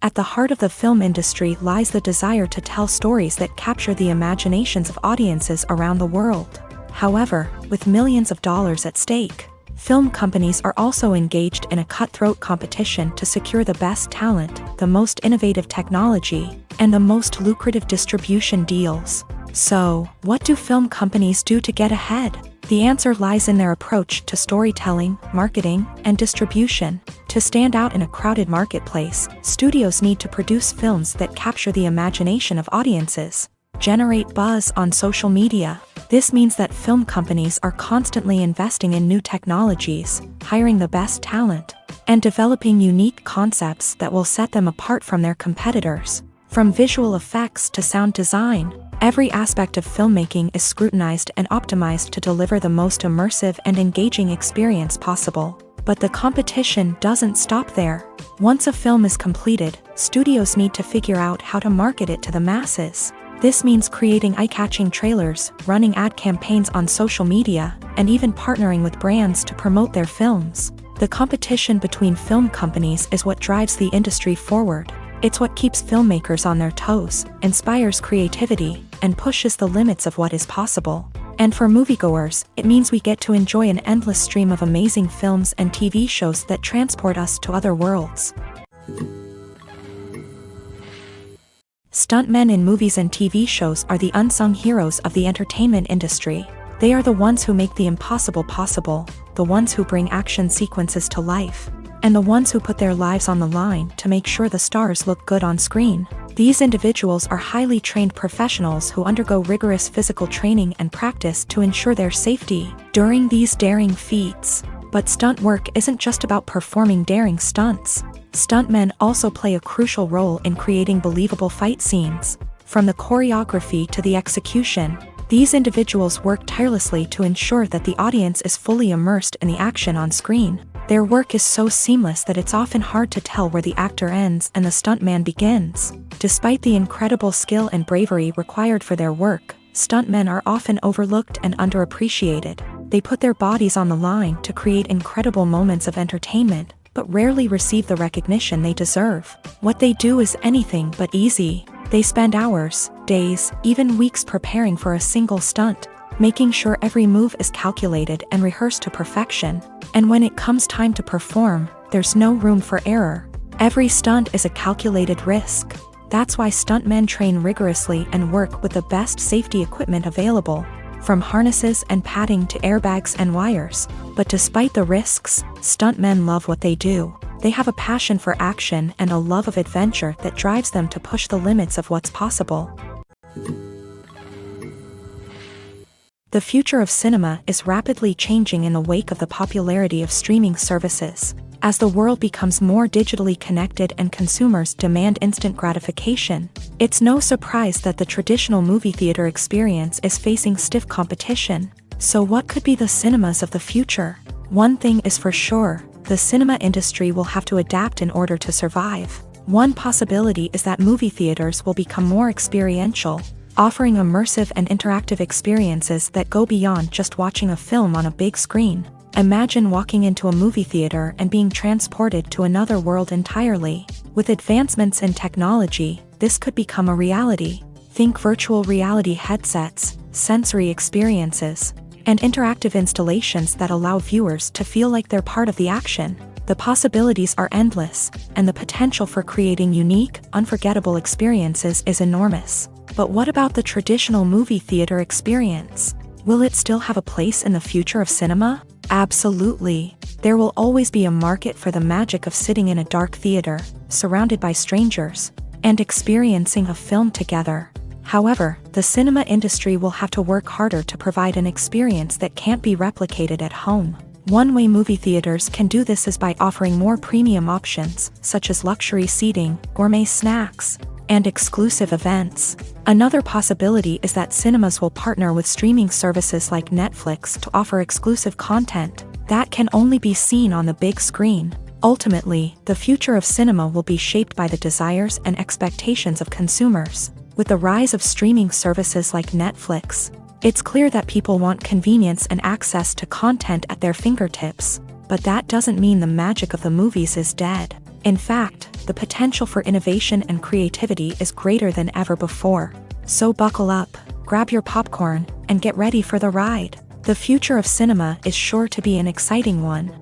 At the heart of the film industry lies the desire to tell stories that capture the imaginations of audiences around the world. However, with millions of dollars at stake, film companies are also engaged in a cutthroat competition to secure the best talent, the most innovative technology, and the most lucrative distribution deals. So, what do film companies do to get ahead? The answer lies in their approach to storytelling, marketing, and distribution. To stand out in a crowded marketplace, studios need to produce films that capture the imagination of audiences, generate buzz on social media. This means that film companies are constantly investing in new technologies, hiring the best talent, and developing unique concepts that will set them apart from their competitors. From visual effects to sound design, every aspect of filmmaking is scrutinized and optimized to deliver the most immersive and engaging experience possible. But the competition doesn't stop there. Once a film is completed, studios need to figure out how to market it to the masses. This means creating eye-catching trailers, running ad campaigns on social media, and even partnering with brands to promote their films. The competition between film companies is what drives the industry forward. It's what keeps filmmakers on their toes, inspires creativity, and pushes the limits of what is possible. And for moviegoers, it means we get to enjoy an endless stream of amazing films and TV shows that transport us to other worlds. Stuntmen in movies and TV shows are the unsung heroes of the entertainment industry. They are the ones who make the impossible possible, the ones who bring action sequences to life, and the ones who put their lives on the line to make sure the stars look good on screen. These individuals are highly trained professionals who undergo rigorous physical training and practice to ensure their safety during these daring feats. But stunt work isn't just about performing daring stunts. Stuntmen also play a crucial role in creating believable fight scenes. From the choreography to the execution, these individuals work tirelessly to ensure that the audience is fully immersed in the action on screen. Their work is so seamless that it's often hard to tell where the actor ends and the stuntman begins. Despite the incredible skill and bravery required for their work, stuntmen are often overlooked and underappreciated. They put their bodies on the line to create incredible moments of entertainment, but rarely receive the recognition they deserve. What they do is anything but easy. They spend hours, days, even weeks preparing for a single stunt, making sure every move is calculated and rehearsed to perfection. And when it comes time to perform, there's no room for error. Every stunt is a calculated risk. That's why stuntmen train rigorously and work with the best safety equipment available, from harnesses and padding to airbags and wires. But despite the risks, stuntmen love what they do. They have a passion for action and a love of adventure that drives them to push the limits of what's possible. The future of cinema is rapidly changing in the wake of the popularity of streaming services. As the world becomes more digitally connected and consumers demand instant gratification, it's no surprise that the traditional movie theater experience is facing stiff competition. So what could be the cinemas of the future? One thing is for sure, the cinema industry will have to adapt in order to survive. One possibility is that movie theaters will become more experiential, offering immersive and interactive experiences that go beyond just watching a film on a big screen. Imagine walking into a movie theater and being transported to another world entirely. With advancements in technology, this could become a reality. Think virtual reality headsets, sensory experiences, and interactive installations that allow viewers to feel like they're part of the action. The possibilities are endless, and the potential for creating unique, unforgettable experiences is enormous. But what about the traditional movie theater experience? Will it still have a place in the future of cinema? Absolutely. There will always be a market for the magic of sitting in a dark theater, surrounded by strangers, and experiencing a film together. However, the cinema industry will have to work harder to provide an experience that can't be replicated at home. One way movie theaters can do this is by offering more premium options, such as luxury seating, gourmet snacks, and exclusive events. Another possibility is that cinemas will partner with streaming services like Netflix to offer exclusive content that can only be seen on the big screen. Ultimately, the future of cinema will be shaped by the desires and expectations of consumers. With the rise of streaming services like Netflix, it's clear that people want convenience and access to content at their fingertips, but that doesn't mean the magic of the movies is dead. In fact, the potential for innovation and creativity is greater than ever before. So buckle up, grab your popcorn, and get ready for the ride. The future of cinema is sure to be an exciting one.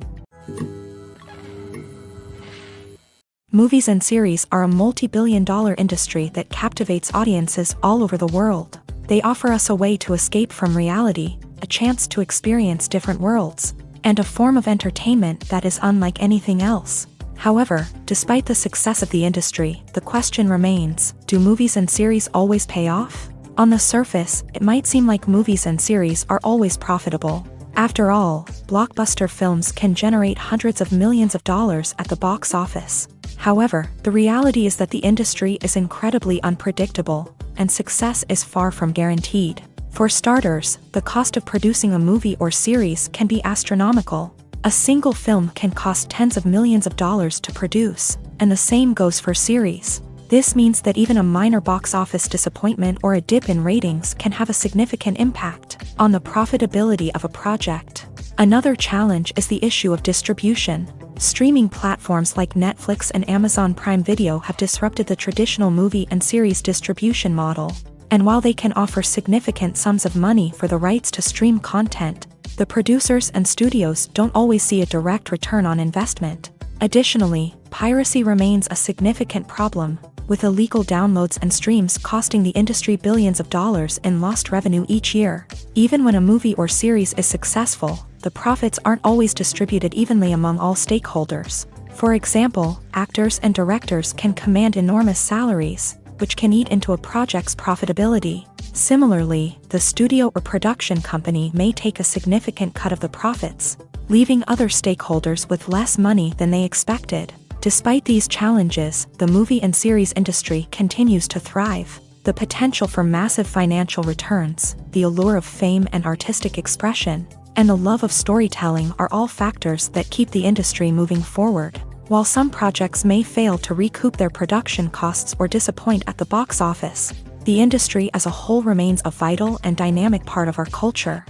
Movies and series are a multi-billion-dollar industry that captivates audiences all over the world. They offer us a way to escape from reality, a chance to experience different worlds, and a form of entertainment that is unlike anything else. However, despite the success of the industry, the question remains, do movies and series always pay off? On the surface, it might seem like movies and series are always profitable. After all, blockbuster films can generate hundreds of millions of dollars at the box office. However, the reality is that the industry is incredibly unpredictable, and success is far from guaranteed. For starters, the cost of producing a movie or series can be astronomical. A single film can cost tens of millions of dollars to produce, and the same goes for series. This means that even a minor box office disappointment or a dip in ratings can have a significant impact on the profitability of a project. Another challenge is the issue of distribution. Streaming platforms like Netflix and Amazon Prime Video have disrupted the traditional movie and series distribution model. And while they can offer significant sums of money for the rights to stream content, the producers and studios don't always see a direct return on investment. Additionally, piracy remains a significant problem, with illegal downloads and streams costing the industry billions of dollars in lost revenue each year. Even when a movie or series is successful, the profits aren't always distributed evenly among all stakeholders. For example, actors and directors can command enormous salaries, which can eat into a project's profitability. Similarly, the studio or production company may take a significant cut of the profits, leaving other stakeholders with less money than they expected. Despite these challenges, the movie and series industry continues to thrive. The potential for massive financial returns, the allure of fame and artistic expression, and the love of storytelling are all factors that keep the industry moving forward. While some projects may fail to recoup their production costs or disappoint at the box office, the industry as a whole remains a vital and dynamic part of our culture.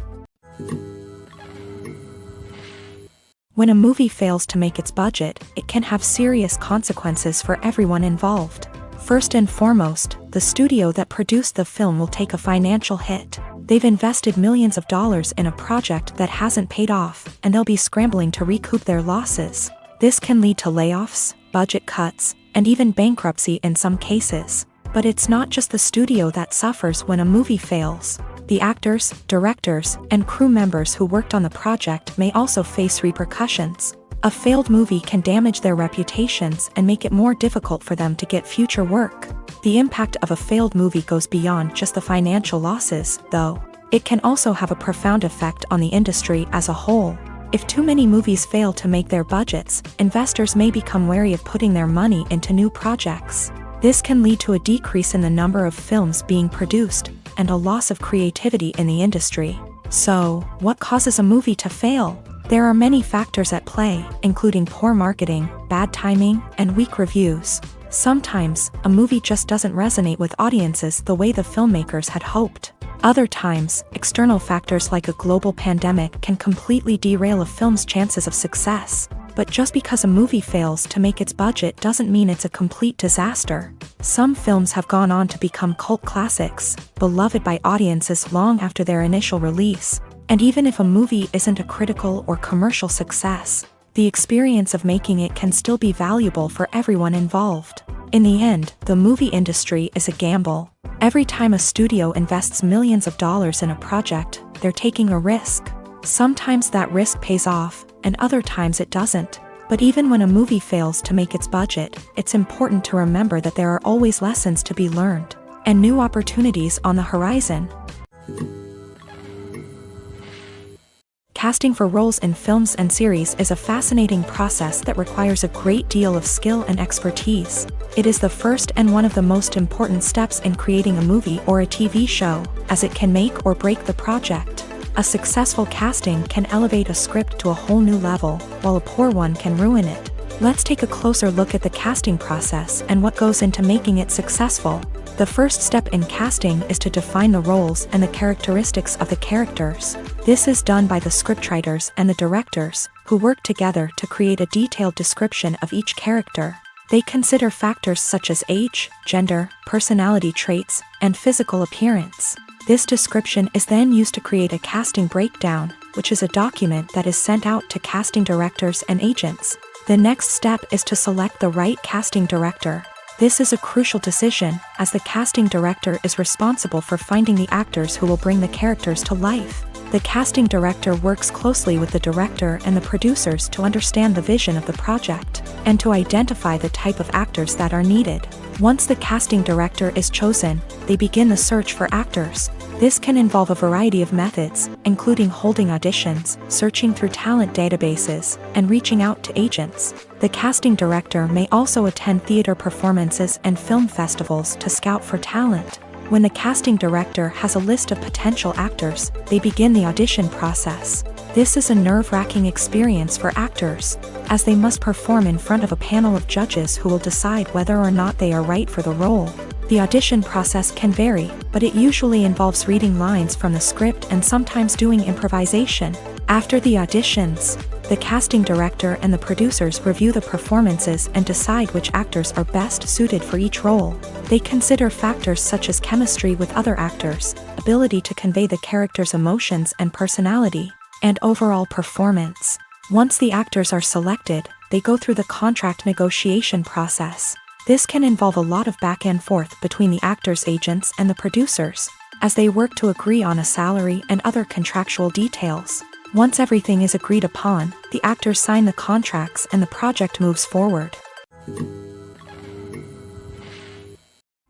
When a movie fails to make its budget, it can have serious consequences for everyone involved. First and foremost, the studio that produced the film will take a financial hit. They've invested millions of dollars in a project that hasn't paid off, and they'll be scrambling to recoup their losses. This can lead to layoffs, budget cuts, and even bankruptcy in some cases. But it's not just the studio that suffers when a movie fails. The actors, directors, and crew members who worked on the project may also face repercussions. A failed movie can damage their reputations and make it more difficult for them to get future work. The impact of a failed movie goes beyond just the financial losses, though. It can also have a profound effect on the industry as a whole. If too many movies fail to make their budgets, investors may become wary of putting their money into new projects. This can lead to a decrease in the number of films being produced, and a loss of creativity in the industry. So, what causes a movie to fail? There are many factors at play, including poor marketing, bad timing, and weak reviews. Sometimes, a movie just doesn't resonate with audiences the way the filmmakers had hoped. Other times, external factors like a global pandemic can completely derail a film's chances of success. But just because a movie fails to make its budget doesn't mean it's a complete disaster. Some films have gone on to become cult classics, beloved by audiences long after their initial release. And even if a movie isn't a critical or commercial success, the experience of making it can still be valuable for everyone involved. In the end, the movie industry is a gamble. Every time a studio invests millions of dollars in a project, they're taking a risk. Sometimes that risk pays off, and other times it doesn't. But even when a movie fails to make its budget, it's important to remember that there are always lessons to be learned and new opportunities on the horizon. Casting for roles in films and series is a fascinating process that requires a great deal of skill and expertise. It is the first and one of the most important steps in creating a movie or a TV show, as it can make or break the project. A successful casting can elevate a script to a whole new level, while a poor one can ruin it. Let's take a closer look at the casting process and what goes into making it successful. The first step in casting is to define the roles and the characteristics of the characters. This is done by the scriptwriters and the directors, who work together to create a detailed description of each character. They consider factors such as age, gender, personality traits, and physical appearance. This description is then used to create a casting breakdown, which is a document that is sent out to casting directors and agents. The next step is to select the right casting director. This is a crucial decision, as the casting director is responsible for finding the actors who will bring the characters to life. The casting director works closely with the director and the producers to understand the vision of the project, and to identify the type of actors that are needed. Once the casting director is chosen, they begin the search for actors. This can involve a variety of methods, including holding auditions, searching through talent databases, and reaching out to agents. The casting director may also attend theater performances and film festivals to scout for talent. When the casting director has a list of potential actors, they begin the audition process. This is a nerve-wracking experience for actors, as they must perform in front of a panel of judges who will decide whether or not they are right for the role. The audition process can vary, but it usually involves reading lines from the script and sometimes doing improvisation. After the auditions, the casting director and the producers review the performances and decide which actors are best suited for each role. They consider factors such as chemistry with other actors, ability to convey the character's emotions and personality, and overall performance. Once the actors are selected, they go through the contract negotiation process. This can involve a lot of back and forth between the actors' agents and the producers, as they work to agree on a salary and other contractual details. Once everything is agreed upon, the actors sign the contracts and the project moves forward.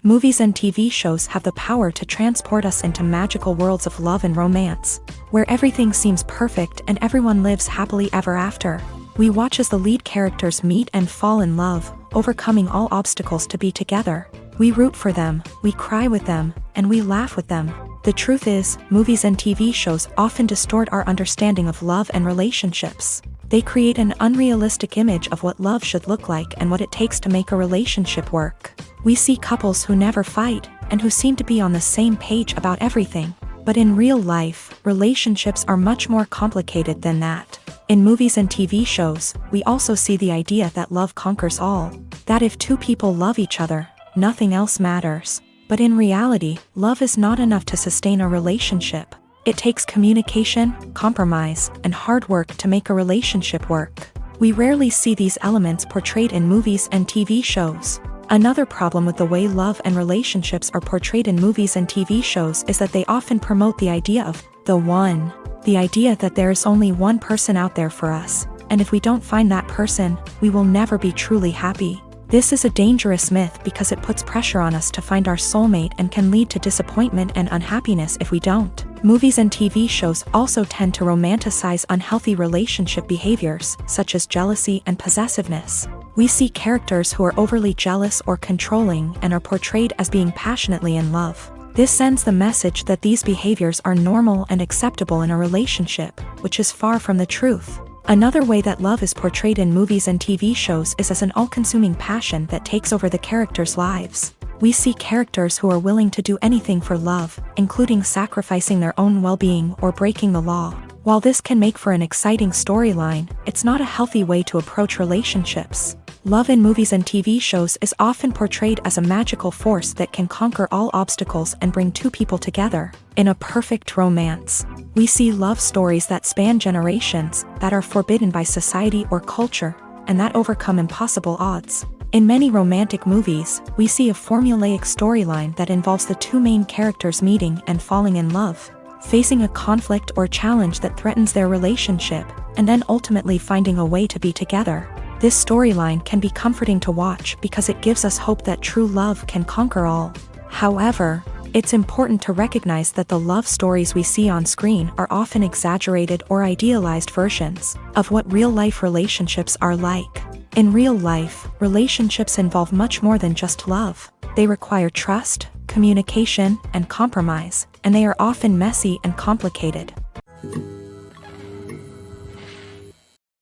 Movies and TV shows have the power to transport us into magical worlds of love and romance, where everything seems perfect and everyone lives happily ever after. We watch as the lead characters meet and fall in love, overcoming all obstacles to be together. We root for them, we cry with them, and we laugh with them. The truth is, movies and TV shows often distort our understanding of love and relationships. They create an unrealistic image of what love should look like and what it takes to make a relationship work. We see couples who never fight, and who seem to be on the same page about everything. But in real life, relationships are much more complicated than that. In movies and TV shows, we also see the idea that love conquers all. That if two people love each other, nothing else matters. But in reality, love is not enough to sustain a relationship. It takes communication, compromise, and hard work to make a relationship work. We rarely see these elements portrayed in movies and TV shows. Another problem with the way love and relationships are portrayed in movies and TV shows is that they often promote the idea of the one. The idea that there is only one person out there for us, and if we don't find that person, we will never be truly happy. This is a dangerous myth because it puts pressure on us to find our soulmate and can lead to disappointment and unhappiness if we don't. Movies and TV shows also tend to romanticize unhealthy relationship behaviors, such as jealousy and possessiveness. We see characters who are overly jealous or controlling and are portrayed as being passionately in love. This sends the message that these behaviors are normal and acceptable in a relationship, which is far from the truth. Another way that love is portrayed in movies and TV shows is as an all-consuming passion that takes over the characters' lives. We see characters who are willing to do anything for love, including sacrificing their own well-being or breaking the law. While this can make for an exciting storyline, it's not a healthy way to approach relationships. Love in movies and TV shows is often portrayed as a magical force that can conquer all obstacles and bring two people together. In a perfect romance, we see love stories that span generations, that are forbidden by society or culture, and that overcome impossible odds. In many romantic movies, we see a formulaic storyline that involves the two main characters meeting and falling in love, facing a conflict or challenge that threatens their relationship, and then ultimately finding a way to be together. This storyline can be comforting to watch because it gives us hope that true love can conquer all. However, it's important to recognize that the love stories we see on screen are often exaggerated or idealized versions of what real-life relationships are like. In real life, relationships involve much more than just love. They require trust, communication, and compromise, and they are often messy and complicated.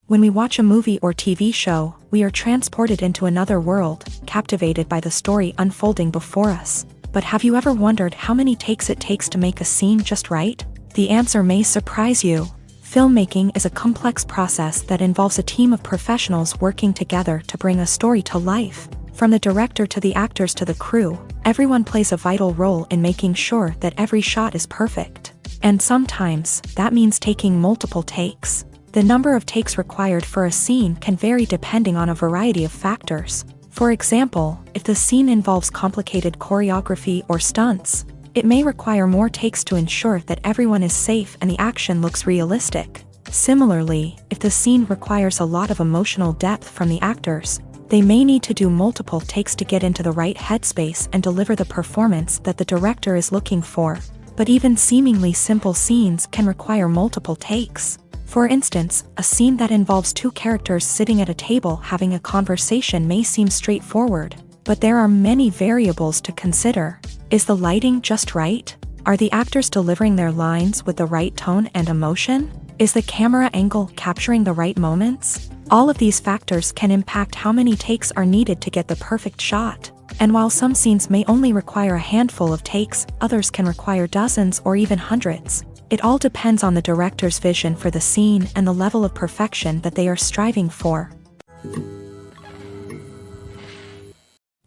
When we watch a movie or TV show, we are transported into another world, captivated by the story unfolding before us. But have you ever wondered how many takes it takes to make a scene just right? The answer may surprise you. Filmmaking is a complex process that involves a team of professionals working together to bring a story to life. From the director to the actors to the crew, everyone plays a vital role in making sure that every shot is perfect. And sometimes, that means taking multiple takes. The number of takes required for a scene can vary depending on a variety of factors. For example, if the scene involves complicated choreography or stunts, it may require more takes to ensure that everyone is safe and the action looks realistic. Similarly, if the scene requires a lot of emotional depth from the actors, they may need to do multiple takes to get into the right headspace and deliver the performance that the director is looking for. But even seemingly simple scenes can require multiple takes. For instance, a scene that involves two characters sitting at a table having a conversation may seem straightforward, but there are many variables to consider. Is the lighting just right? Are the actors delivering their lines with the right tone and emotion? Is the camera angle capturing the right moments? All of these factors can impact how many takes are needed to get the perfect shot. And while some scenes may only require a handful of takes, others can require dozens or even hundreds. It all depends on the director's vision for the scene and the level of perfection that they are striving for.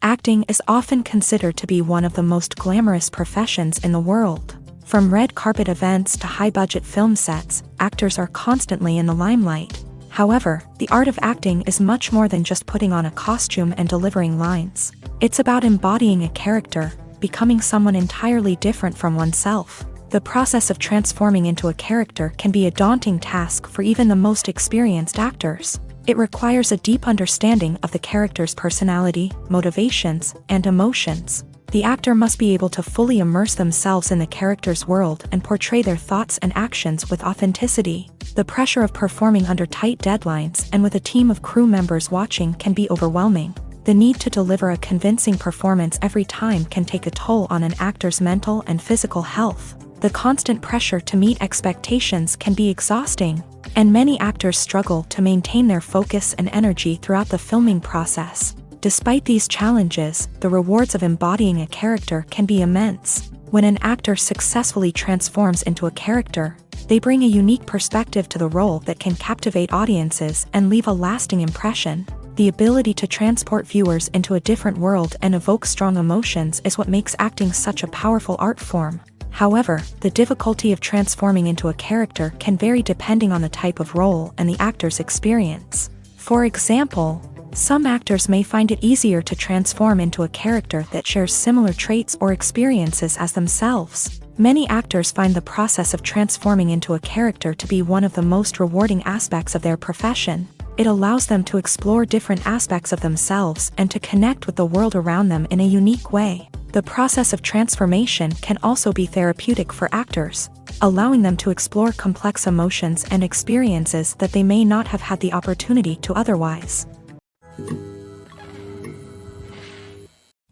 Acting is often considered to be one of the most glamorous professions in the world. From red carpet events to high-budget film sets, actors are constantly in the limelight. However, the art of acting is much more than just putting on a costume and delivering lines. It's about embodying a character, becoming someone entirely different from oneself. The process of transforming into a character can be a daunting task for even the most experienced actors. It requires a deep understanding of the character's personality, motivations, and emotions. The actor must be able to fully immerse themselves in the character's world and portray their thoughts and actions with authenticity. The pressure of performing under tight deadlines and with a team of crew members watching can be overwhelming. The need to deliver a convincing performance every time can take a toll on an actor's mental and physical health. The constant pressure to meet expectations can be exhausting, and many actors struggle to maintain their focus and energy throughout the filming process. Despite these challenges, the rewards of embodying a character can be immense. When an actor successfully transforms into a character, they bring a unique perspective to the role that can captivate audiences and leave a lasting impression. The ability to transport viewers into a different world and evoke strong emotions is what makes acting such a powerful art form. However, the difficulty of transforming into a character can vary depending on the type of role and the actor's experience. For example, some actors may find it easier to transform into a character that shares similar traits or experiences as themselves. Many actors find the process of transforming into a character to be one of the most rewarding aspects of their profession. It allows them to explore different aspects of themselves and to connect with the world around them in a unique way. The process of transformation can also be therapeutic for actors, allowing them to explore complex emotions and experiences that they may not have had the opportunity to otherwise.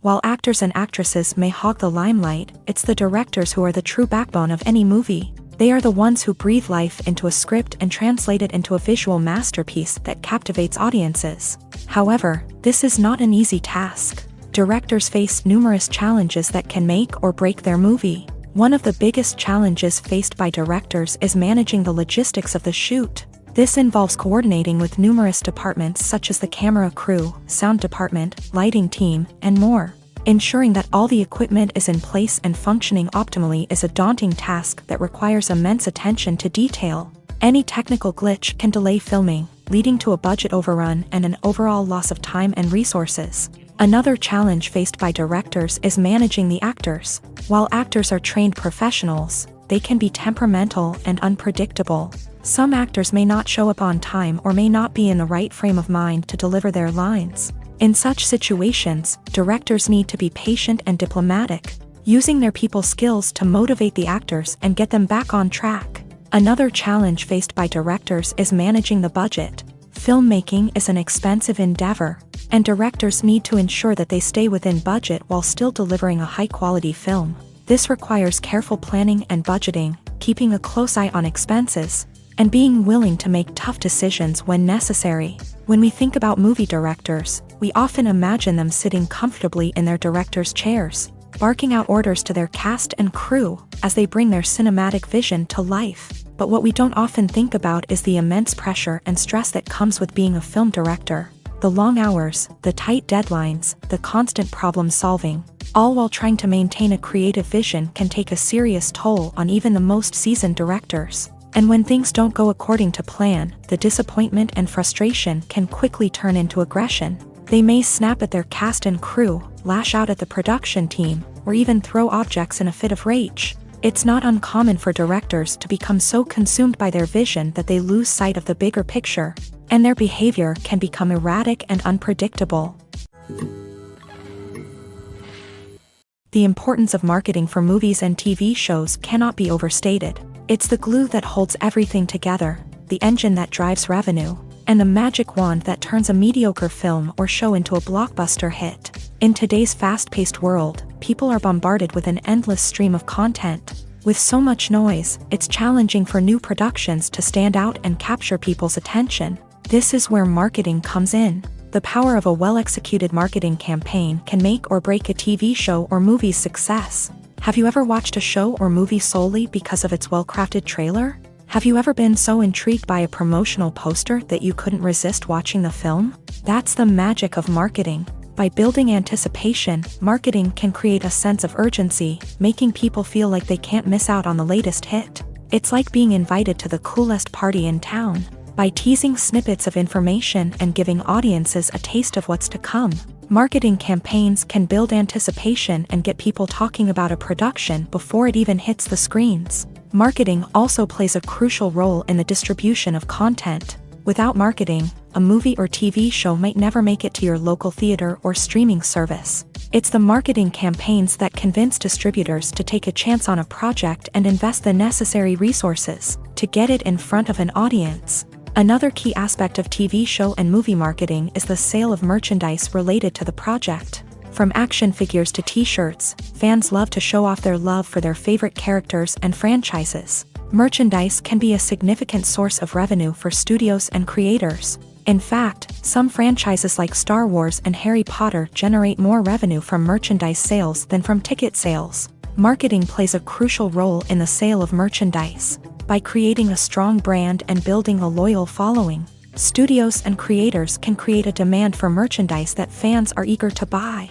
While actors and actresses may hog the limelight, it's the directors who are the true backbone of any movie. They are the ones who breathe life into a script and translate it into a visual masterpiece that captivates audiences. However, this is not an easy task. Directors face numerous challenges that can make or break their movie. One of the biggest challenges faced by directors is managing the logistics of the shoot. This involves coordinating with numerous departments such as the camera crew, sound department, lighting team, and more. Ensuring that all the equipment is in place and functioning optimally is a daunting task that requires immense attention to detail. Any technical glitch can delay filming, leading to a budget overrun and an overall loss of time and resources. Another challenge faced by directors is managing the actors. While actors are trained professionals, they can be temperamental and unpredictable. Some actors may not show up on time or may not be in the right frame of mind to deliver their lines. In such situations, directors need to be patient and diplomatic, using their people skills to motivate the actors and get them back on track. Another challenge faced by directors is managing the budget. Filmmaking is an expensive endeavor, and directors need to ensure that they stay within budget while still delivering a high-quality film. This requires careful planning and budgeting, keeping a close eye on expenses, and being willing to make tough decisions when necessary. When we think about movie directors, we often imagine them sitting comfortably in their director's chairs, barking out orders to their cast and crew as they bring their cinematic vision to life. But what we don't often think about is the immense pressure and stress that comes with being a film director. The long hours, the tight deadlines, the constant problem solving, all while trying to maintain a creative vision can take a serious toll on even the most seasoned directors. And when things don't go according to plan, the disappointment and frustration can quickly turn into aggression. They may snap at their cast and crew, lash out at the production team, or even throw objects in a fit of rage. It's not uncommon for directors to become so consumed by their vision that they lose sight of the bigger picture, and their behavior can become erratic and unpredictable. The importance of marketing for movies and TV shows cannot be overstated. It's the glue that holds everything together, the engine that drives revenue, and the magic wand that turns a mediocre film or show into a blockbuster hit. In today's fast-paced world, people are bombarded with an endless stream of content. With so much noise, it's challenging for new productions to stand out and capture people's attention. This is where marketing comes in. The power of a well-executed marketing campaign can make or break a TV show or movie's success. Have you ever watched a show or movie solely because of its well-crafted trailer? Have you ever been so intrigued by a promotional poster that you couldn't resist watching the film? That's the magic of marketing. By building anticipation, marketing can create a sense of urgency, making people feel like they can't miss out on the latest hit. It's like being invited to the coolest party in town. By teasing snippets of information and giving audiences a taste of what's to come, marketing campaigns can build anticipation and get people talking about a production before it even hits the screens. Marketing also plays a crucial role in the distribution of content. Without marketing, a movie or TV show might never make it to your local theater or streaming service. It's the marketing campaigns that convince distributors to take a chance on a project and invest the necessary resources to get it in front of an audience. Another key aspect of TV show and movie marketing is the sale of merchandise related to the project. From action figures to t-shirts, fans love to show off their love for their favorite characters and franchises. Merchandise can be a significant source of revenue for studios and creators. In fact, some franchises like Star Wars and Harry Potter generate more revenue from merchandise sales than from ticket sales. Marketing plays a crucial role in the sale of merchandise. By creating a strong brand and building a loyal following, studios and creators can create a demand for merchandise that fans are eager to buy.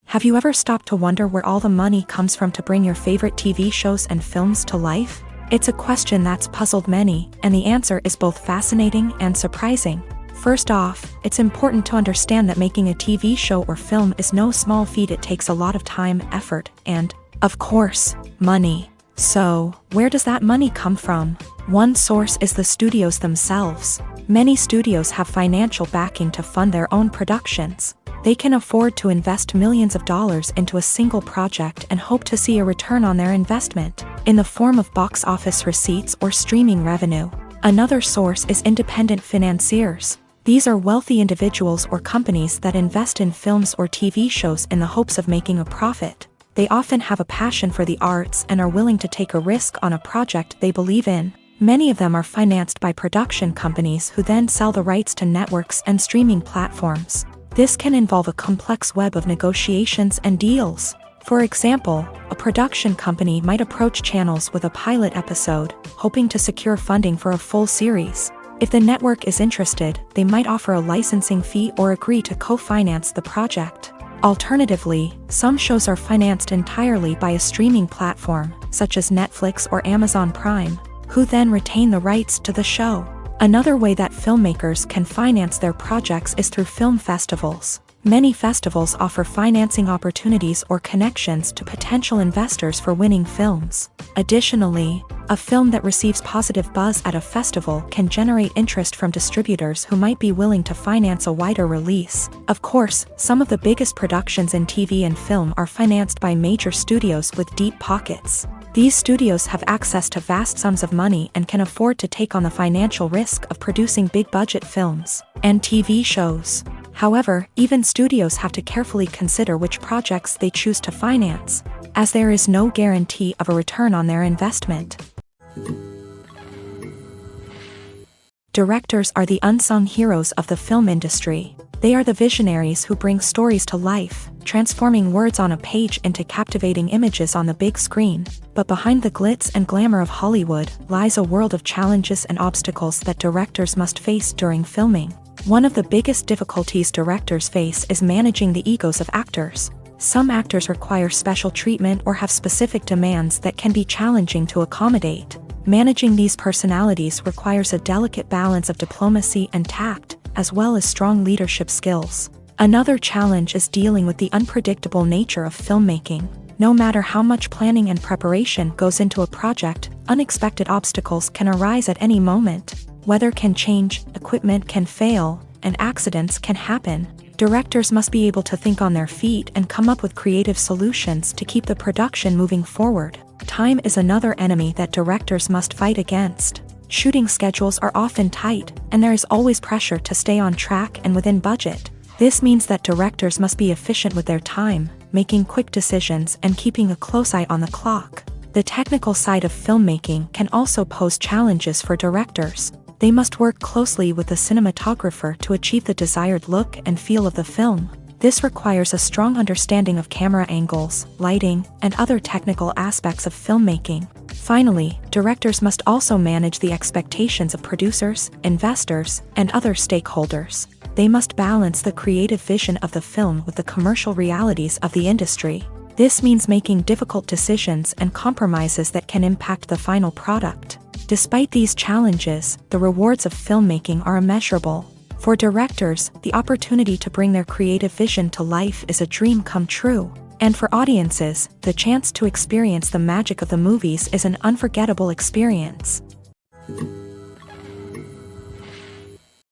Have you ever stopped to wonder where all the money comes from to bring your favorite TV shows and films to life? It's a question that's puzzled many, and the answer is both fascinating and surprising. First off, it's important to understand that making a TV show or film is no small feat. It takes a lot of time, effort, and, of course, money. So, where does that money come from? One source is the studios themselves. Many studios have financial backing to fund their own productions. They can afford to invest millions of dollars into a single project and hope to see a return on their investment, in the form of box office receipts or streaming revenue. Another source is independent financiers. These are wealthy individuals or companies that invest in films or TV shows in the hopes of making a profit. They often have a passion for the arts and are willing to take a risk on a project they believe in. Many of them are financed by production companies who then sell the rights to networks and streaming platforms. This can involve a complex web of negotiations and deals. For example, a production company might approach channels with a pilot episode, hoping to secure funding for a full series. If the network is interested, they might offer a licensing fee or agree to co-finance the project. Alternatively, some shows are financed entirely by a streaming platform, such as Netflix or Amazon Prime, who then retain the rights to the show. Another way that filmmakers can finance their projects is through film festivals. Many festivals offer financing opportunities or connections to potential investors for winning films. Additionally, a film that receives positive buzz at a festival can generate interest from distributors who might be willing to finance a wider release. Of course, some of the biggest productions in TV and film are financed by major studios with deep pockets. These studios have access to vast sums of money and can afford to take on the financial risk of producing big-budget films and TV shows. However, even studios have to carefully consider which projects they choose to finance, as there is no guarantee of a return on their investment. Directors are the unsung heroes of the film industry. They are the visionaries who bring stories to life, transforming words on a page into captivating images on the big screen. But behind the glitz and glamour of Hollywood lies a world of challenges and obstacles that directors must face during filming. One of the biggest difficulties directors face is managing the egos of actors. Some actors require special treatment or have specific demands that can be challenging to accommodate. Managing these personalities requires a delicate balance of diplomacy and tact, as well as strong leadership skills. Another challenge is dealing with the unpredictable nature of filmmaking. No matter how much planning and preparation goes into a project, unexpected obstacles can arise at any moment. Weather can change, equipment can fail, and accidents can happen. Directors must be able to think on their feet and come up with creative solutions to keep the production moving forward. Time is another enemy that directors must fight against. Shooting schedules are often tight, and there is always pressure to stay on track and within budget. This means that directors must be efficient with their time, making quick decisions and keeping a close eye on the clock. The technical side of filmmaking can also pose challenges for directors. They must work closely with the cinematographer to achieve the desired look and feel of the film. This requires a strong understanding of camera angles, lighting, and other technical aspects of filmmaking. Finally, directors must also manage the expectations of producers, investors, and other stakeholders. They must balance the creative vision of the film with the commercial realities of the industry. This means making difficult decisions and compromises that can impact the final product. Despite these challenges, the rewards of filmmaking are immeasurable. For directors, the opportunity to bring their creative vision to life is a dream come true. And for audiences, the chance to experience the magic of the movies is an unforgettable experience.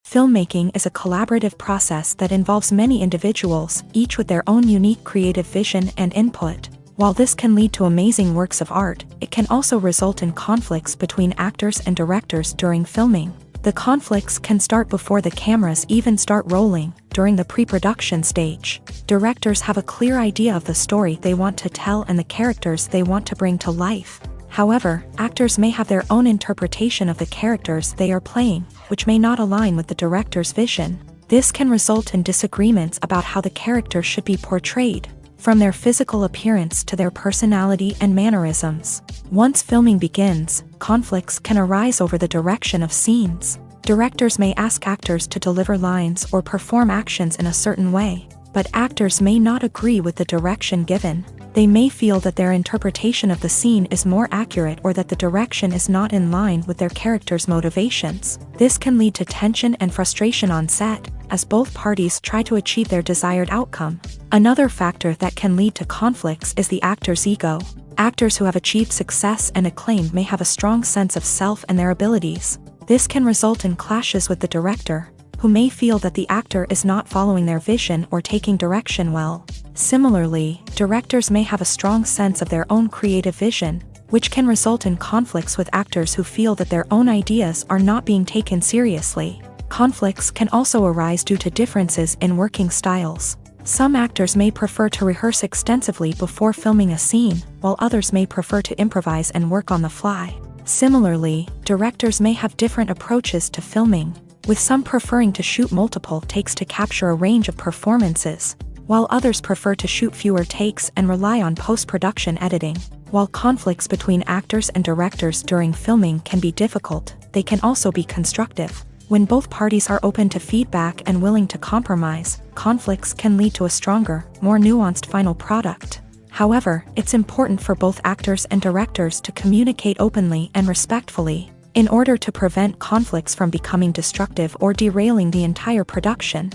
Filmmaking is a collaborative process that involves many individuals, each with their own unique creative vision and input. While this can lead to amazing works of art, it can also result in conflicts between actors and directors during filming. The conflicts can start before the cameras even start rolling, during the pre-production stage. Directors have a clear idea of the story they want to tell and the characters they want to bring to life. However, actors may have their own interpretation of the characters they are playing, which may not align with the director's vision. This can result in disagreements about how the character should be portrayed, from their physical appearance to their personality and mannerisms. Once filming begins, conflicts can arise over the direction of scenes. Directors may ask actors to deliver lines or perform actions in a certain way, but actors may not agree with the direction given. They may feel that their interpretation of the scene is more accurate or that the direction is not in line with their character's motivations. This can lead to tension and frustration on set, as both parties try to achieve their desired outcome. Another factor that can lead to conflicts is the actor's ego. Actors who have achieved success and acclaim may have a strong sense of self and their abilities. This can result in clashes with the director, who may feel that the actor is not following their vision or taking direction well. Similarly, directors may have a strong sense of their own creative vision, which can result in conflicts with actors who feel that their own ideas are not being taken seriously. Conflicts can also arise due to differences in working styles. Some actors may prefer to rehearse extensively before filming a scene, while others may prefer to improvise and work on the fly. Similarly, directors may have different approaches to filming, with some preferring to shoot multiple takes to capture a range of performances, while others prefer to shoot fewer takes and rely on post-production editing. While conflicts between actors and directors during filming can be difficult, they can also be constructive. When both parties are open to feedback and willing to compromise, conflicts can lead to a stronger, more nuanced final product. However, it's important for both actors and directors to communicate openly and respectfully, in order to prevent conflicts from becoming destructive or derailing the entire production.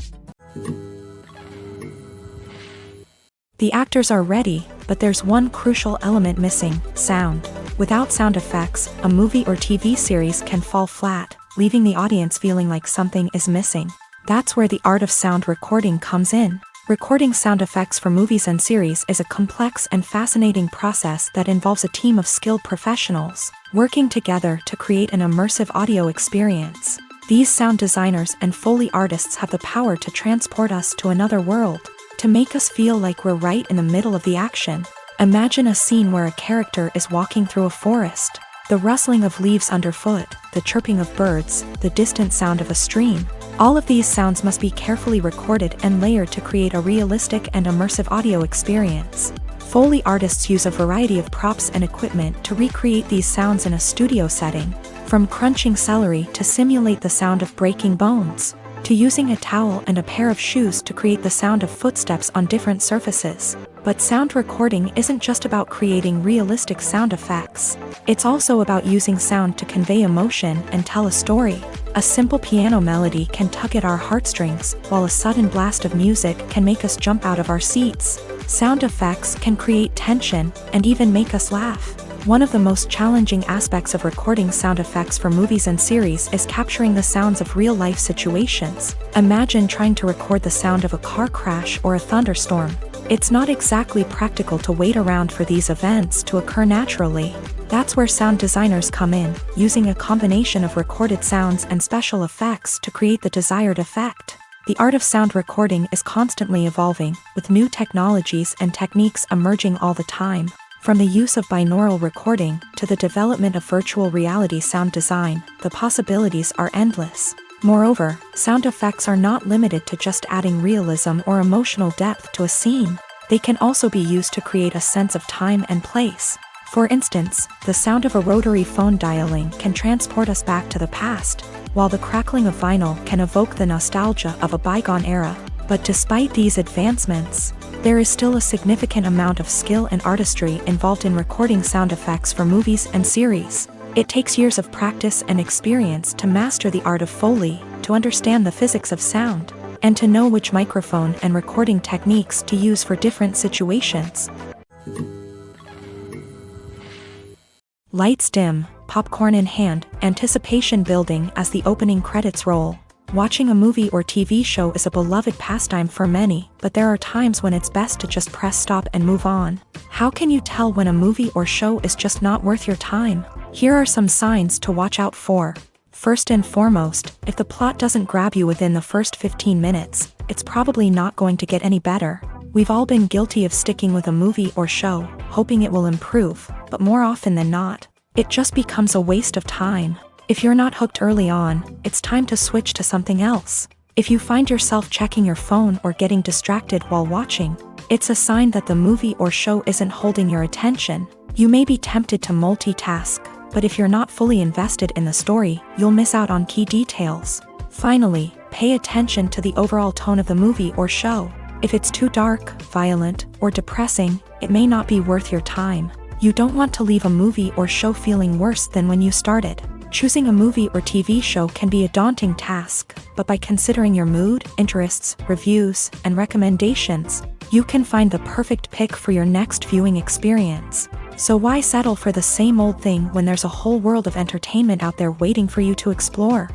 The actors are ready, but there's one crucial element missing: sound. Without sound effects, a movie or TV series can fall flat, leaving the audience feeling like something is missing. That's where the art of sound recording comes in. Recording sound effects for movies and series is a complex and fascinating process that involves a team of skilled professionals working together to create an immersive audio experience. These sound designers and Foley artists have the power to transport us to another world, to make us feel like we're right in the middle of the action. Imagine a scene where a character is walking through a forest. The rustling of leaves underfoot, the chirping of birds, the distant sound of a stream. All of these sounds must be carefully recorded and layered to create a realistic and immersive audio experience. Foley artists use a variety of props and equipment to recreate these sounds in a studio setting, from crunching celery to simulate the sound of breaking bones, to using a towel and a pair of shoes to create the sound of footsteps on different surfaces. But sound recording isn't just about creating realistic sound effects. It's also about using sound to convey emotion and tell a story. A simple piano melody can tug at our heartstrings, while a sudden blast of music can make us jump out of our seats. Sound effects can create tension and even make us laugh. One of the most challenging aspects of recording sound effects for movies and series is capturing the sounds of real-life situations. Imagine trying to record the sound of a car crash or a thunderstorm. It's not exactly practical to wait around for these events to occur naturally. That's where sound designers come in, using a combination of recorded sounds and special effects to create the desired effect. The art of sound recording is constantly evolving, with new technologies and techniques emerging all the time. From the use of binaural recording to the development of virtual reality sound design, the possibilities are endless. Moreover, sound effects are not limited to just adding realism or emotional depth to a scene. They can also be used to create a sense of time and place. For instance, the sound of a rotary phone dialing can transport us back to the past, while the crackling of vinyl can evoke the nostalgia of a bygone era. But despite these advancements, there is still a significant amount of skill and artistry involved in recording sound effects for movies and series. It takes years of practice and experience to master the art of Foley, to understand the physics of sound, and to know which microphone and recording techniques to use for different situations. Lights dim, popcorn in hand, anticipation building as the opening credits roll. Watching a movie or TV show is a beloved pastime for many, but there are times when it's best to just press stop and move on. How can you tell when a movie or show is just not worth your time? Here are some signs to watch out for. First and foremost, if the plot doesn't grab you within the first 15 minutes, it's probably not going to get any better. We've all been guilty of sticking with a movie or show, hoping it will improve, but more often than not, it just becomes a waste of time. If you're not hooked early on, it's time to switch to something else. If you find yourself checking your phone or getting distracted while watching, it's a sign that the movie or show isn't holding your attention. You may be tempted to multitask, but if you're not fully invested in the story, you'll miss out on key details. Finally, pay attention to the overall tone of the movie or show. If it's too dark, violent, or depressing, it may not be worth your time. You don't want to leave a movie or show feeling worse than when you started. Choosing a movie or TV show can be a daunting task, but by considering your mood, interests, reviews, and recommendations, you can find the perfect pick for your next viewing experience. So why settle for the same old thing when there's a whole world of entertainment out there waiting for you to explore?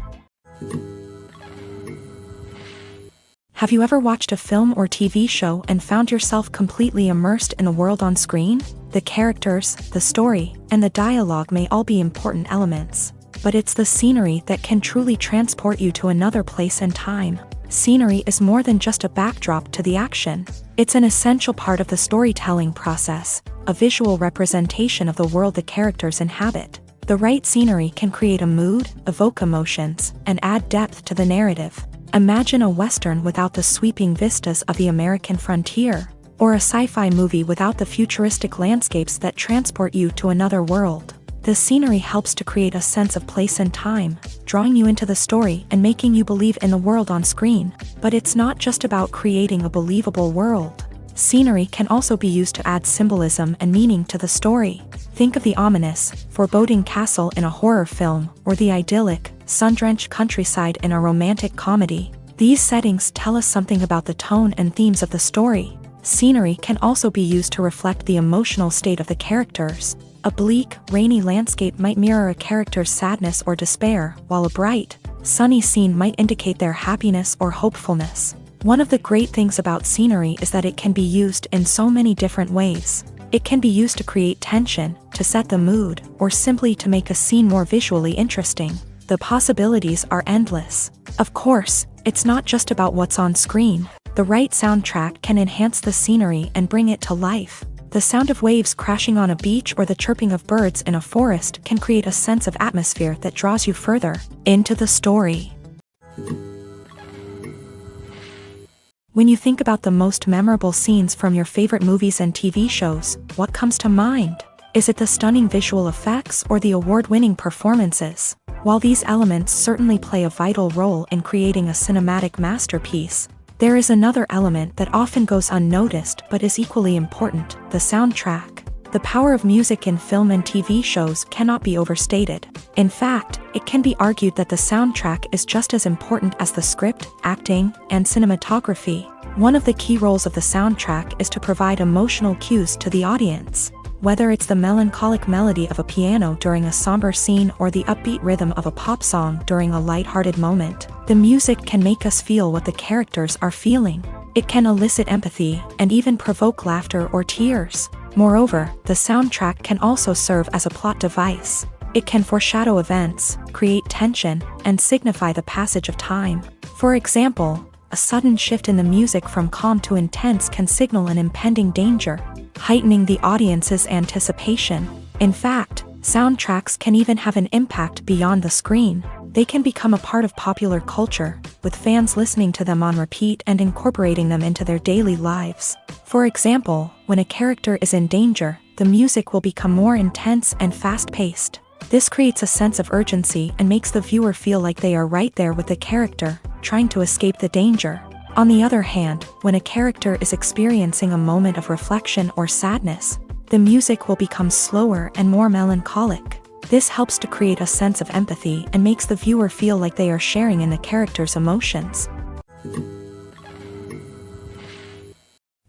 Have you ever watched a film or TV show and found yourself completely immersed in the world on screen? The characters, the story, and the dialogue may all be important elements, but it's the scenery that can truly transport you to another place and time. Scenery is more than just a backdrop to the action. It's an essential part of the storytelling process, a visual representation of the world the characters inhabit. The right scenery can create a mood, evoke emotions, and add depth to the narrative. Imagine a Western without the sweeping vistas of the American frontier, or a sci-fi movie without the futuristic landscapes that transport you to another world. The scenery helps to create a sense of place and time, drawing you into the story and making you believe in the world on screen. But it's not just about creating a believable world. Scenery can also be used to add symbolism and meaning to the story. Think of the ominous, foreboding castle in a horror film, or the idyllic, sun-drenched countryside in a romantic comedy. These settings tell us something about the tone and themes of the story. Scenery can also be used to reflect the emotional state of the characters. A bleak, rainy landscape might mirror a character's sadness or despair, while a bright, sunny scene might indicate their happiness or hopefulness. One of the great things about scenery is that it can be used in so many different ways. It can be used to create tension, to set the mood, or simply to make a scene more visually interesting. The possibilities are endless. Of course, it's not just about what's on screen. The right soundtrack can enhance the scenery and bring it to life. The sound of waves crashing on a beach or the chirping of birds in a forest can create a sense of atmosphere that draws you further into the story. When you think about the most memorable scenes from your favorite movies and TV shows, what comes to mind? Is it the stunning visual effects or the award-winning performances? While these elements certainly play a vital role in creating a cinematic masterpiece, there is another element that often goes unnoticed but is equally important: the soundtrack. The power of music in film and TV shows cannot be overstated. In fact, it can be argued that the soundtrack is just as important as the script, acting, and cinematography. One of the key roles of the soundtrack is to provide emotional cues to the audience. Whether it's the melancholic melody of a piano during a somber scene or the upbeat rhythm of a pop song during a lighthearted moment, the music can make us feel what the characters are feeling. It can elicit empathy and even provoke laughter or tears. Moreover, the soundtrack can also serve as a plot device. It can foreshadow events, create tension, and signify the passage of time. For example, a sudden shift in the music from calm to intense can signal an impending danger, heightening the audience's anticipation. In fact, soundtracks can even have an impact beyond the screen. They can become a part of popular culture, with fans listening to them on repeat and incorporating them into their daily lives. For example, when a character is in danger, the music will become more intense and fast-paced. This creates a sense of urgency and makes the viewer feel like they are right there with the character, trying to escape the danger. On the other hand, when a character is experiencing a moment of reflection or sadness, the music will become slower and more melancholic. This helps to create a sense of empathy and makes the viewer feel like they are sharing in the character's emotions.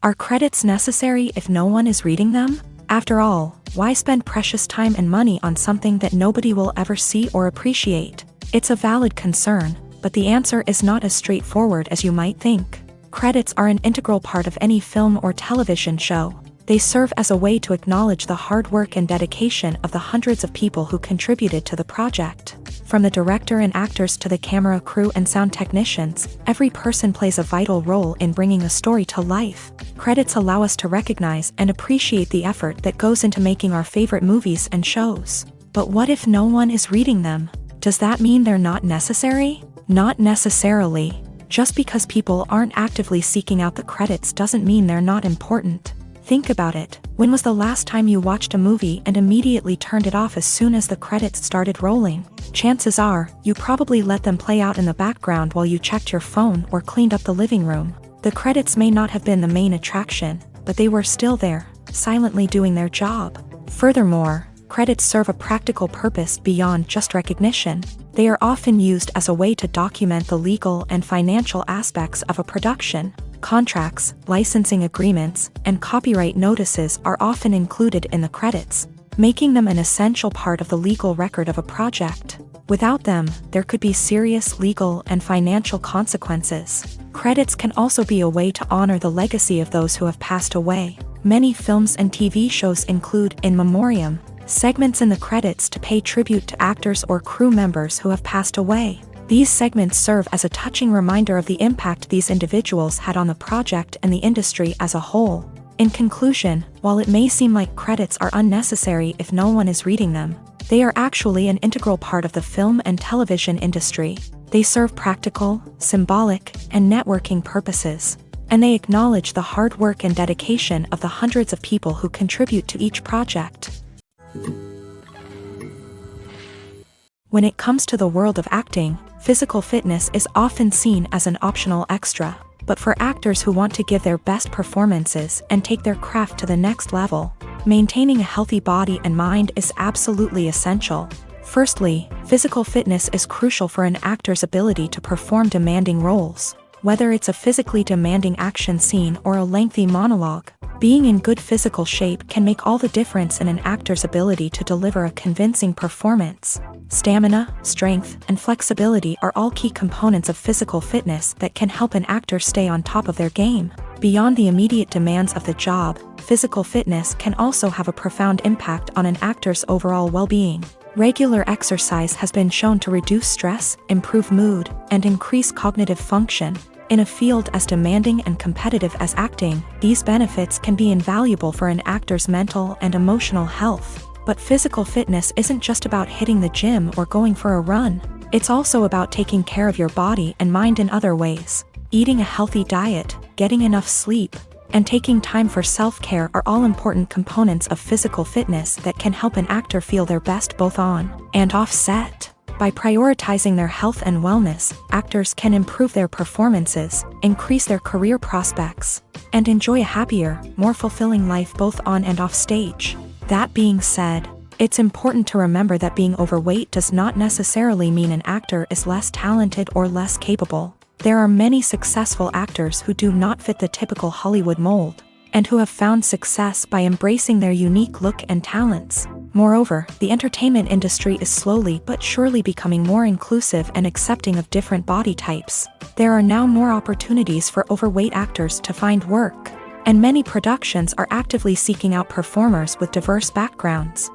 Are credits necessary if no one is reading them? After all, why spend precious time and money on something that nobody will ever see or appreciate? It's a valid concern, but the answer is not as straightforward as you might think. Credits are an integral part of any film or television show. They serve as a way to acknowledge the hard work and dedication of the hundreds of people who contributed to the project. From the director and actors to the camera crew and sound technicians, every person plays a vital role in bringing a story to life. Credits allow us to recognize and appreciate the effort that goes into making our favorite movies and shows. But what if no one is reading them? Does that mean they're not necessary? Not necessarily. Just because people aren't actively seeking out the credits doesn't mean they're not important. Think about it. When was the last time you watched a movie and immediately turned it off as soon as the credits started rolling? Chances are, you probably let them play out in the background while you checked your phone or cleaned up the living room. The credits may not have been the main attraction, but they were still there, silently doing their job. Furthermore, credits serve a practical purpose beyond just recognition. They are often used as a way to document the legal and financial aspects of a production. Contracts, licensing agreements, and copyright notices are often included in the credits, making them an essential part of the legal record of a project. Without them, there could be serious legal and financial consequences. Credits can also be a way to honor the legacy of those who have passed away. Many films and TV shows include in memoriam segments in the credits to pay tribute to actors or crew members who have passed away. These segments serve as a touching reminder of the impact these individuals had on the project and the industry as a whole. In conclusion, while it may seem like credits are unnecessary if no one is reading them, they are actually an integral part of the film and television industry. They serve practical, symbolic, and networking purposes, and they acknowledge the hard work and dedication of the hundreds of people who contribute to each project. When it comes to the world of acting, physical fitness is often seen as an optional extra, but for actors who want to give their best performances and take their craft to the next level, maintaining a healthy body and mind is absolutely essential. Firstly, physical fitness is crucial for an actor's ability to perform demanding roles. Whether it's a physically demanding action scene or a lengthy monologue, being in good physical shape can make all the difference in an actor's ability to deliver a convincing performance. Stamina, strength, and flexibility are all key components of physical fitness that can help an actor stay on top of their game. Beyond the immediate demands of the job, physical fitness can also have a profound impact on an actor's overall well-being. Regular exercise has been shown to reduce stress, improve mood, and increase cognitive function. In a field as demanding and competitive as acting, these benefits can be invaluable for an actor's mental and emotional health. But physical fitness isn't just about hitting the gym or going for a run. It's also about taking care of your body and mind in other ways. Eating a healthy diet, getting enough sleep, and taking time for self-care are all important components of physical fitness that can help an actor feel their best both on and off set. By prioritizing their health and wellness, actors can improve their performances, increase their career prospects, and enjoy a happier, more fulfilling life both on and off stage. That being said, it's important to remember that being overweight does not necessarily mean an actor is less talented or less capable. There are many successful actors who do not fit the typical Hollywood mold, and who have found success by embracing their unique look and talents. Moreover, the entertainment industry is slowly but surely becoming more inclusive and accepting of different body types. There are now more opportunities for overweight actors to find work, and many productions are actively seeking out performers with diverse backgrounds.